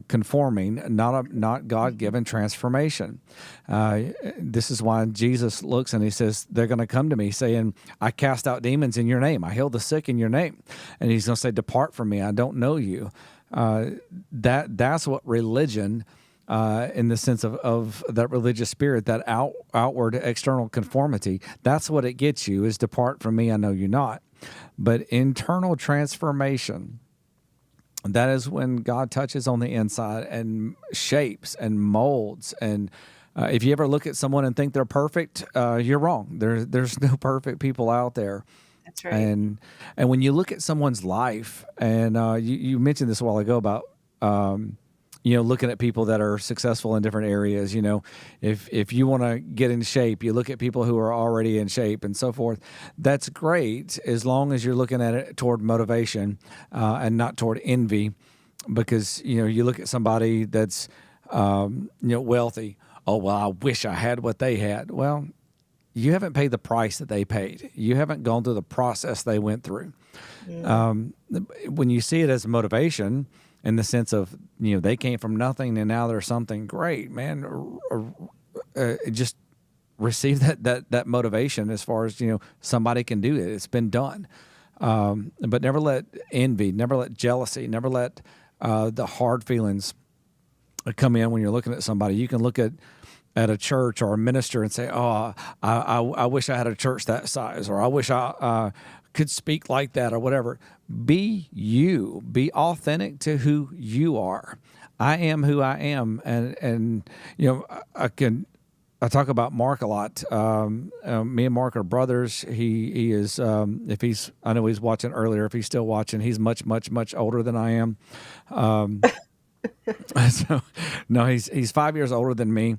A: conforming, not
B: Mhm.
A: God-given transformation. Uh, this is why Jesus looks and he says, "They're going to come to me saying, 'I cast out demons in your name. I healed the sick in your name.'" And he's going to say, "Depart from me. I don't know you." Uh, that's what religion. In the sense of that religious spirit, that outward external conformity, that's what it gets you is depart from me, I know you not. But internal transformation, that is when God touches on the inside and shapes and molds. And if you ever look at someone and think they're perfect, you're wrong. There's no perfect people out there.
B: That's right.
A: And when you look at someone's life, and you mentioned this a while ago about looking at people that are successful in different areas. If you want to get in shape, you look at people who are already in shape and so forth. That's great as long as you're looking at it toward motivation and not toward envy, because you look at somebody that's wealthy. Oh well, I wish I had what they had. Well, you haven't paid the price that they paid. You haven't gone through the process they went through.
B: Mm.
A: When you see it as motivation, in the sense of they came from nothing and now they're something great, man. Just receive that motivation as far as somebody can do it. It's been done. But never let envy, never let jealousy, never let the hard feelings come in when you're looking at somebody. You can look at a church or a minister and say, "Oh, I wish I had a church that size," or "I wish I could speak like that," or whatever. Be you. Be authentic to who you are. I am who I am, and I talk about Mark a lot. Me and Mark are brothers. He is, if he's, I know he's watching earlier. If he's still watching, he's much, much, much older than I am. So, no, he's 5 years older than me,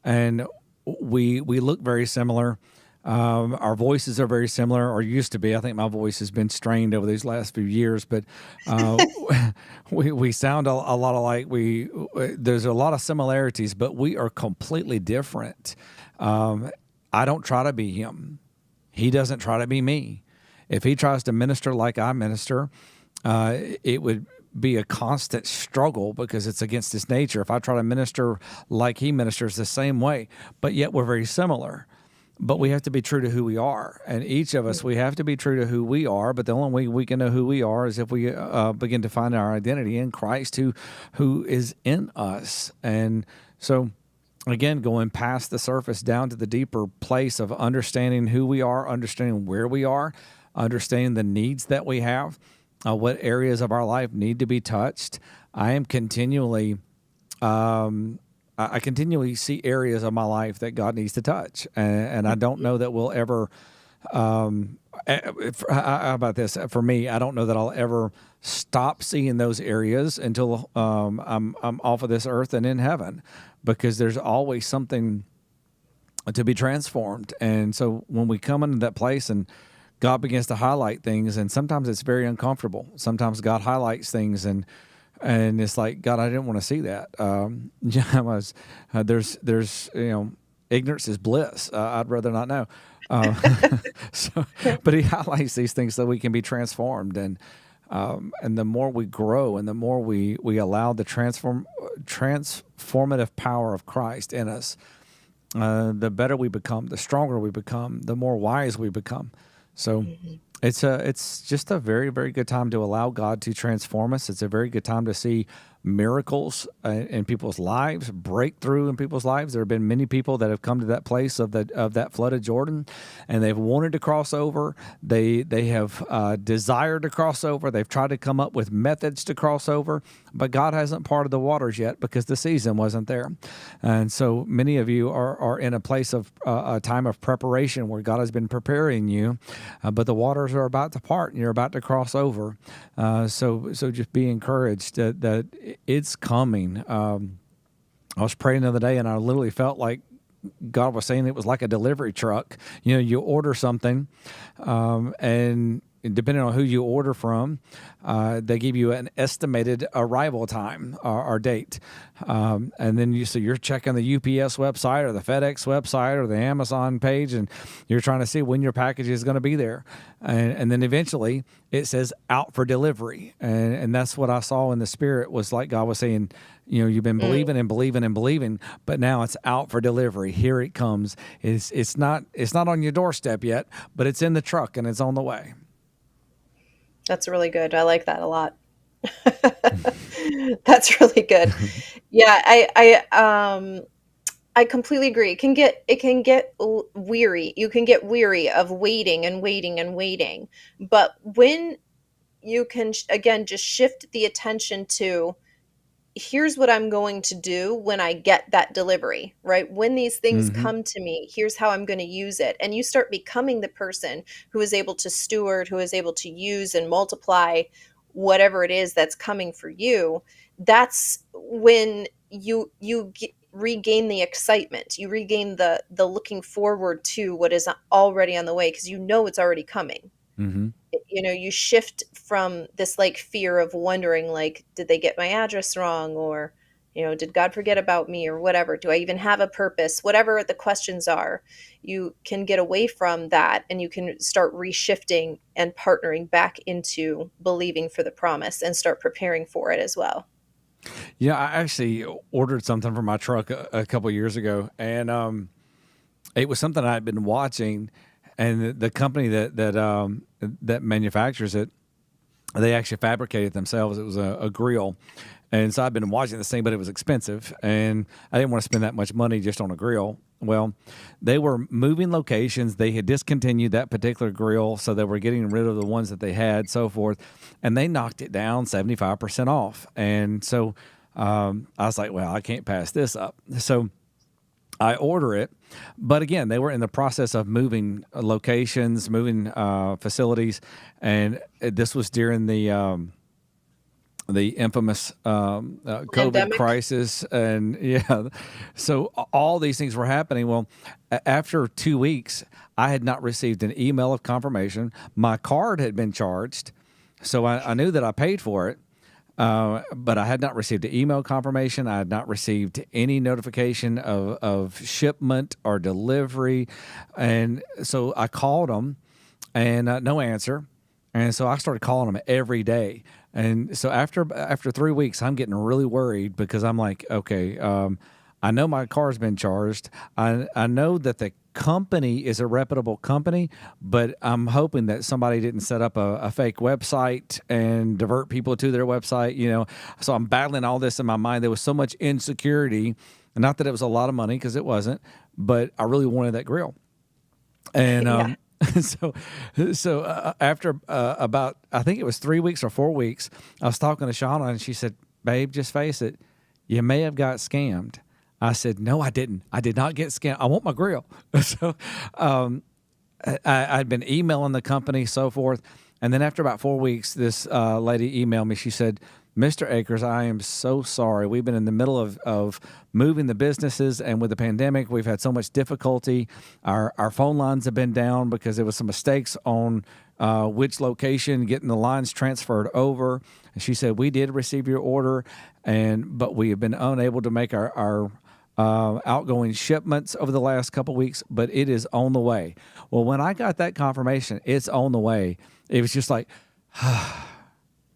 A: and we look very similar. Our voices are very similar, or used to be. I think my voice has been strained over these last few years, but uh, we sound a lot alike. There's a lot of similarities, but we are completely different. I don't try to be him. He doesn't try to be me. If he tries to minister like I minister, it would be a constant struggle because it's against his nature. If I try to minister like he ministers the same way, but yet we're very similar. But we have to be true to who we are. And each of us, we have to be true to who we are. But the only way we can know who we are is if we begin to find our identity in Christ who is in us. And so, again, going past the surface down to the deeper place of understanding who we are, understanding where we are, understanding the needs that we have, what areas of our life need to be touched. I am continually I continually see areas of my life that God needs to touch, and I don't know that we'll ever. How about this? For me, I don't know that I'll ever stop seeing those areas until I'm off of this earth and in heaven, because there's always something to be transformed. And so when we come into that place and God begins to highlight things, and sometimes it's very uncomfortable. Sometimes God highlights things and it's like, God, I didn't want to see that. There's ignorance is bliss. I'd rather not know. Uh, so, but he highlights these things so we can be transformed, and the more we grow, and the more we allow the transformative power of Christ in us, the better we become, the stronger we become, the more wise we become. So
B: Mhm.
A: it's just a very, very good time to allow God to transform us. It's a very good time to see miracles in people's lives, breakthrough in people's lives. There have been many people that have come to that place of that flooded Jordan, and they've wanted to cross over. They have desired to cross over. They've tried to come up with methods to cross over, but God hasn't parted the waters yet because the season wasn't there. And so many of you are in a place of a time of preparation where God has been preparing you, but the waters are about to part and you're about to cross over. So just be encouraged that it's coming. I was praying the other day, and I literally felt like God was saying it was like a delivery truck. You order something, and depending on who you order from, they give you an estimated arrival time or date. And then so you're checking the UPS website or the FedEx website or the Amazon page, and you're trying to see when your package is going to be there. And then eventually it says out for delivery. And that's what I saw in the spirit, was like God was saying, you've been believing and believing and believing, but now it's out for delivery. Here it comes. It's not on your doorstep yet, but it's in the truck and it's on the way.
B: That's really good. I like that a lot. That's really good. Yeah, I completely agree. It can get weary. You can get weary of waiting and waiting and waiting. But when you can again just shift the attention to, here's what I'm going to do when I get that delivery, right? When these things
A: Mm-hmm.
B: come to me, here's how I'm going to use it. And you start becoming the person who is able to steward, who is able to use and multiply whatever it is that's coming for you. That's when regain the excitement. You regain the looking forward to what is already on the way, because you know it's already coming.
A: Mm-hmm.
B: You shift from this like fear of wondering, like, did they get my address wrong, or did God forget about me, or whatever, do I even have a purpose, whatever the questions are. You can get away from that, and you can start reshifting and partnering back into believing for the promise and start preparing for it as well.
A: Yeah, I actually ordered something for my truck a couple years ago, and it was something I had been watching, and the company that manufactures it, they actually fabricated it themselves. It was a grill, and so I've been watching this thing, but it was expensive, and I didn't want to spend that much money just on a grill. Well, they were moving locations. They had discontinued that particular grill, so they were getting rid of the ones that they had, so forth, and they knocked it down 75% off. And so I was like, well, I can't pass this up. So I order it, but again, they were in the process of moving locations, moving facilities, and this was during the infamous COVID
B: Pandemic.
A: crisis, and yeah, so all these things were happening. Well, after 2 weeks, I had not received an email of confirmation. My card had been charged, so I knew that I paid for it. But I had not received an email confirmation. I had not received any notification of shipment or delivery. And so I called them, and no answer. And so I started calling them every day. And so after 3 weeks, I'm getting really worried, because I'm like, okay, I know my car's been charged. I know that the company is a reputable company, but I'm hoping that somebody didn't set up a fake website and divert people to their website. So I'm battling all this in my mind. There was so much insecurity, not that it was a lot of money, because it wasn't, but I really wanted that grill. And
B: Yeah.
A: so after about, I think it was 3 weeks or 4 weeks, I was talking to Shauna, and she said, "Babe, just face it, you may have got scammed." I said, "No, I didn't. I did not get scammed. I want my grill." So I'd been emailing the company, so forth. And then after about 4 weeks, this lady emailed me. She said, "Mr. Akers, I am so sorry. We've been in the middle of moving the businesses, and with the pandemic, we've had so much difficulty. Our phone lines have been down because there was some mistakes on which location, getting the lines transferred over." And she said, "We did receive your order, but we have been unable to make our outgoing shipments over the last couple of weeks, but it is on the way." Well, when I got that confirmation, it's on the way, it was just like,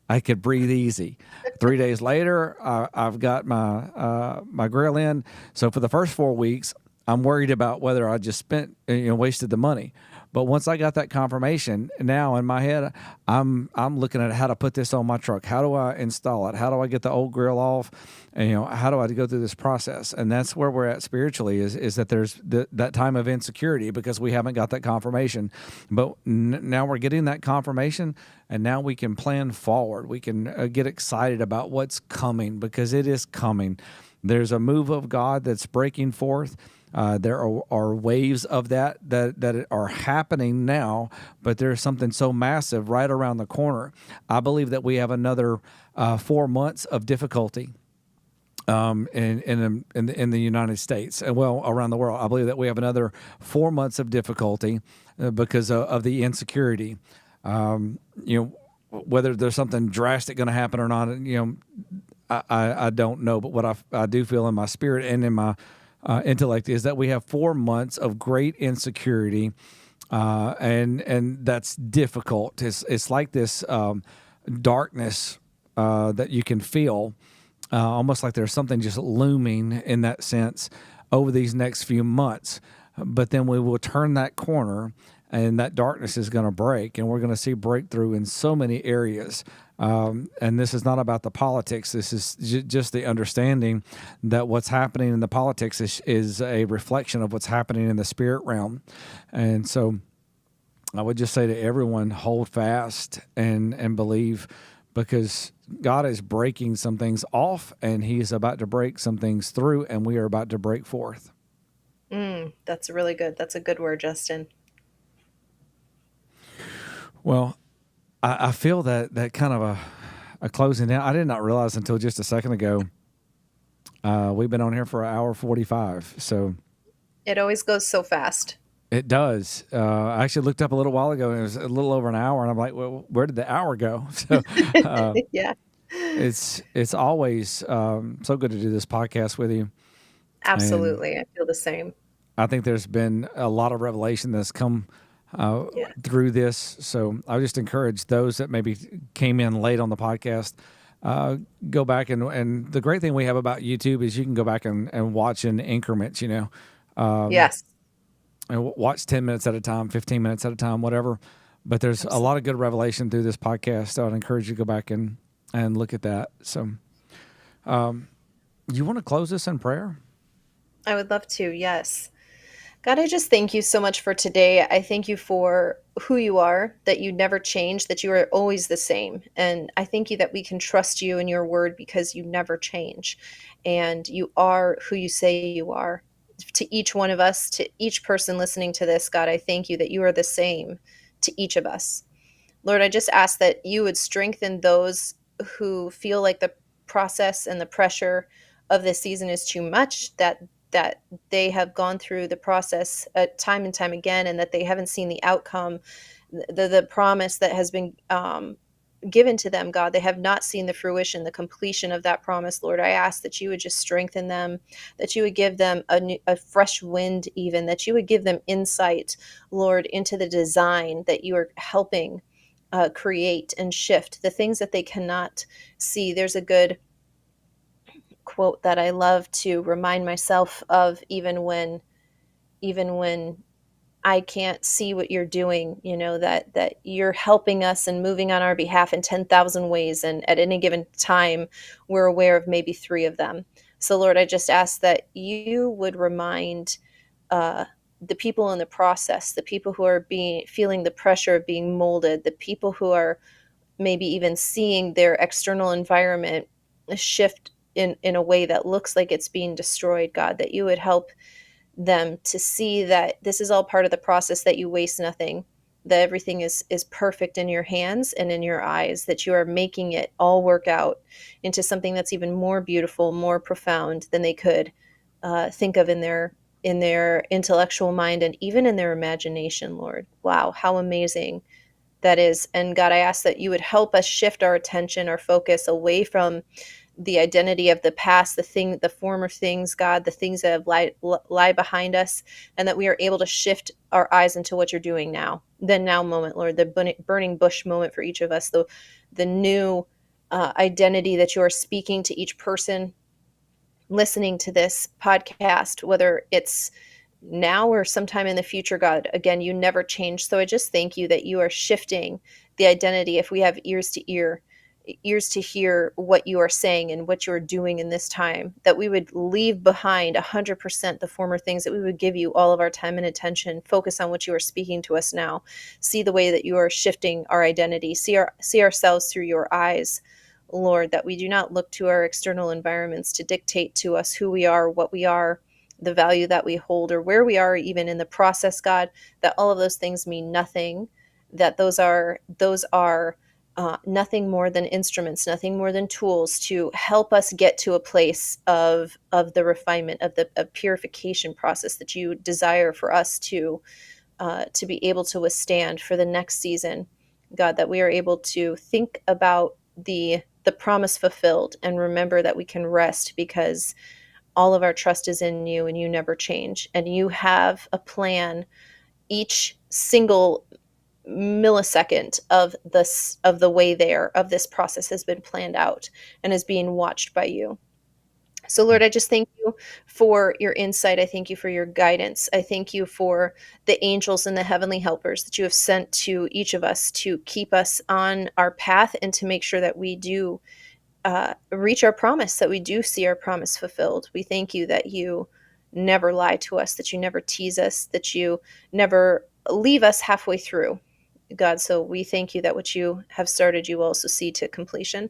A: I could breathe easy. 3 days later, I've got my grill in. So for the first 4 weeks, I'm worried about whether I just wasted the money. But once I got that confirmation, now in my head, I'm looking at how to put this on my truck. How do I install it? How do I get the old grill off? And how do I go through this process? And that's where we're at spiritually, is that there's that time of insecurity, because we haven't got that confirmation. But now we're getting that confirmation, and now we can plan forward. We can get excited about what's coming, because it is coming. There's a move of God that's breaking forth. There are waves of that are happening now, but there's something so massive right around the corner. I believe that we have another 4 months of difficulty in the United States, and well, around the world. I believe that we have another 4 months of difficulty because of the insecurity. You know, whether there's something drastic going to happen or not, I don't know. But what I do feel in my spirit and in my intellect is that we have 4 months of great insecurity, and that's difficult. It's like this darkness that you can feel, almost like there's something just looming in that sense over these next few months. But then we will turn that corner, and that darkness is going to break, and we're going to see breakthrough in so many areas. And this is not about the politics. This is just the understanding that what's happening in the politics is a reflection of what's happening in the spirit realm. And so I would just say to everyone, hold fast and believe, because God is breaking some things off, and He is about to break some things through, and we are about to break forth.
B: That's really good. That's a good word, Justin.
A: Well, I feel that kind of a closing down. I did not realize until just a second ago. We've been on here for 1 hour 45, so
B: It always goes so fast.
A: it does. I actually looked up a little while ago, and it was a little over an hour, and I'm like, well, where did the hour go? So
B: Yeah,
A: it's always so good to do this podcast with you, and
B: absolutely. I feel the same.
A: I think there's been a lot of revelation that's come
B: Yeah.
A: through this. So I would just encourage those that maybe came in late on the podcast, go back, and the great thing we have about YouTube is you can go back and watch in increments,
B: Yes.
A: and watch 10 minutes at a time, 15 minutes at a time, whatever. But there's a lot of good revelation through this podcast. So I'd encourage you to go back and look at that. So you want to close this in prayer?
B: I would love to. Yes. God, I just thank you so much for today. I thank you for who you are, that you never change, that you are always the same. And I thank you that we can trust you and your word because you never change. And you are who you say you are. To each one of us, to each person listening to this, God, I thank you that you are the same to each of us. Lord, I just ask that you would strengthen those who feel like the process and the pressure of this season is too much, that they have gone through the process time and time again, and that they haven't seen the outcome, the promise that has been given to them. God, they have not seen the fruition, the completion of that promise. Lord, I ask that you would just strengthen them, that you would give them a fresh wind, even that you would give them insight, Lord, into the design that you are helping create and shift the things that they cannot see. There's a good quote that I love to remind myself of, even when I can't see what you're doing, that you're helping us and moving on our behalf in 10,000 ways, and at any given time we're aware of maybe 3 of them. So Lord, I just ask that you would remind uh, the people in the process, the people who are being feeling the pressure of being molded, the people who are maybe even seeing their external environment shift in a way that looks like it's being destroyed, God, that you would help them to see that this is all part of the process, that you waste nothing, that everything is perfect in your hands and in your eyes, that you are making it all work out into something that's even more beautiful, more profound than they could think of in their intellectual mind and even in their imagination. Lord, wow, how amazing that is. And God, I ask that you would help us shift our attention, our focus away from the identity of the past, the former things, God, the things that have lie behind us, and that we are able to shift our eyes into what you're doing now. The now moment, Lord, the burning bush moment for each of us, the new identity that you are speaking to each person listening to this podcast, whether it's now or sometime in the future. God, again, you never change. So I just thank you that you are shifting the identity. If we have ears to hear what you are saying and what you are doing in this time, that we would leave behind 100% the former things, that we would give you all of our time and attention, focus on what you are speaking to us now, see the way that you are shifting our identity, see ourselves through your eyes, Lord, that we do not look to our external environments to dictate to us who we are, what we are, the value that we hold, or where we are even in the process, God, that all of those things mean nothing, that those are nothing more than instruments, nothing more than tools to help us get to a place of the refinement of the purification process that you desire for us to be able to withstand for the next season. God, that we are able to think about the promise fulfilled and remember that we can rest because all of our trust is in you and you never change. And you have a plan each single millisecond of the way there of this process has been planned out and is being watched by you. So, Lord, I just thank you for your insight. I thank you for your guidance. I thank you for the angels and the heavenly helpers that you have sent to each of us to keep us on our path and to make sure that we do reach our promise, that we do see our promise fulfilled. We thank you that you never lie to us, that you never tease us, that you never leave us halfway through, God. So we thank you that what you have started, you will also see to completion.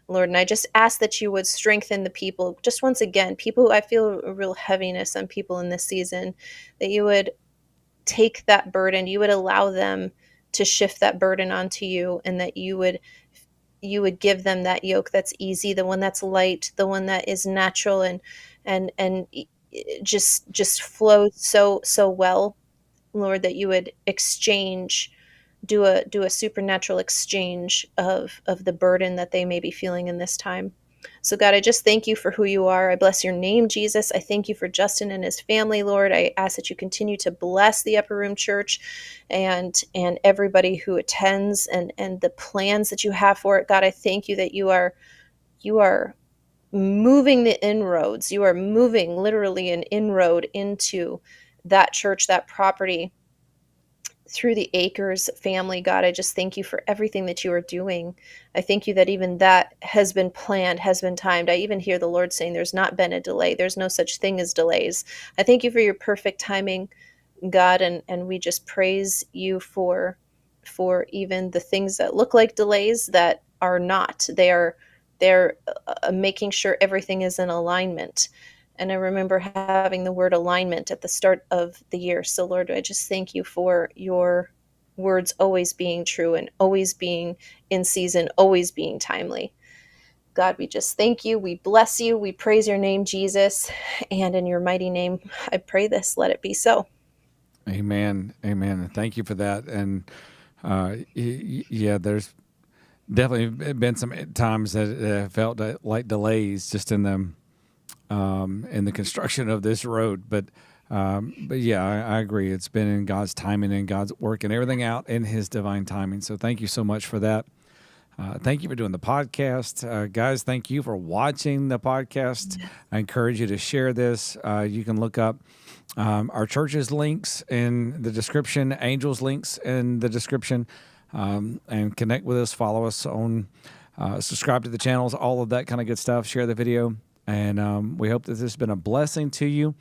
B: Lord, and I just ask that you would strengthen the people, just once again, people who I feel a real heaviness on people in this season, that you would take that burden, you would allow them to shift that burden onto you, and that you would give them that yoke that's easy, the one that's light, the one that is natural and just flows so well, Lord, that you would exchange do a supernatural exchange of the burden that they may be feeling in this time. So God, I just thank you for who you are. I bless your name, Jesus. I thank you for Justin and his family, Lord. I ask that you continue to bless the Upper Room Church and everybody who attends and the plans that you have for it. God, I thank you that you are moving the inroads. You are moving literally an inroad into that church, that property, through the Akers family. God, I just thank you for everything that you are doing. I thank you that even that has been planned, has been timed. I even hear the Lord saying there's not been a delay. There's no such thing as delays. I thank you for your perfect timing, God, and we just praise you for even the things that look like delays that are not. They're making sure everything is in alignment. And I remember having the word alignment at the start of the year. So, Lord, I just thank you for your words always being true and always being in season, always being timely. God, we just thank you. We bless you. We praise your name, Jesus. And in your mighty name, I pray this. Let it be so.
A: Amen. Amen. Thank you for that. And yeah, there's definitely been some times that felt like delays just in the construction of this road. But yeah, I agree. It's been in God's timing and God's working everything out in His divine timing. So thank you so much for that. Thank you for doing the podcast. Guys, thank you for watching the podcast. I encourage you to share this. You can look up our church's links in the description, Angels links in the description, and connect with us, follow us on, subscribe to the channels, all of that kind of good stuff. Share the video. And we hope that this has been a blessing to you.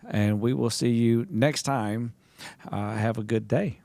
A: And we will see you next time. Have a good day.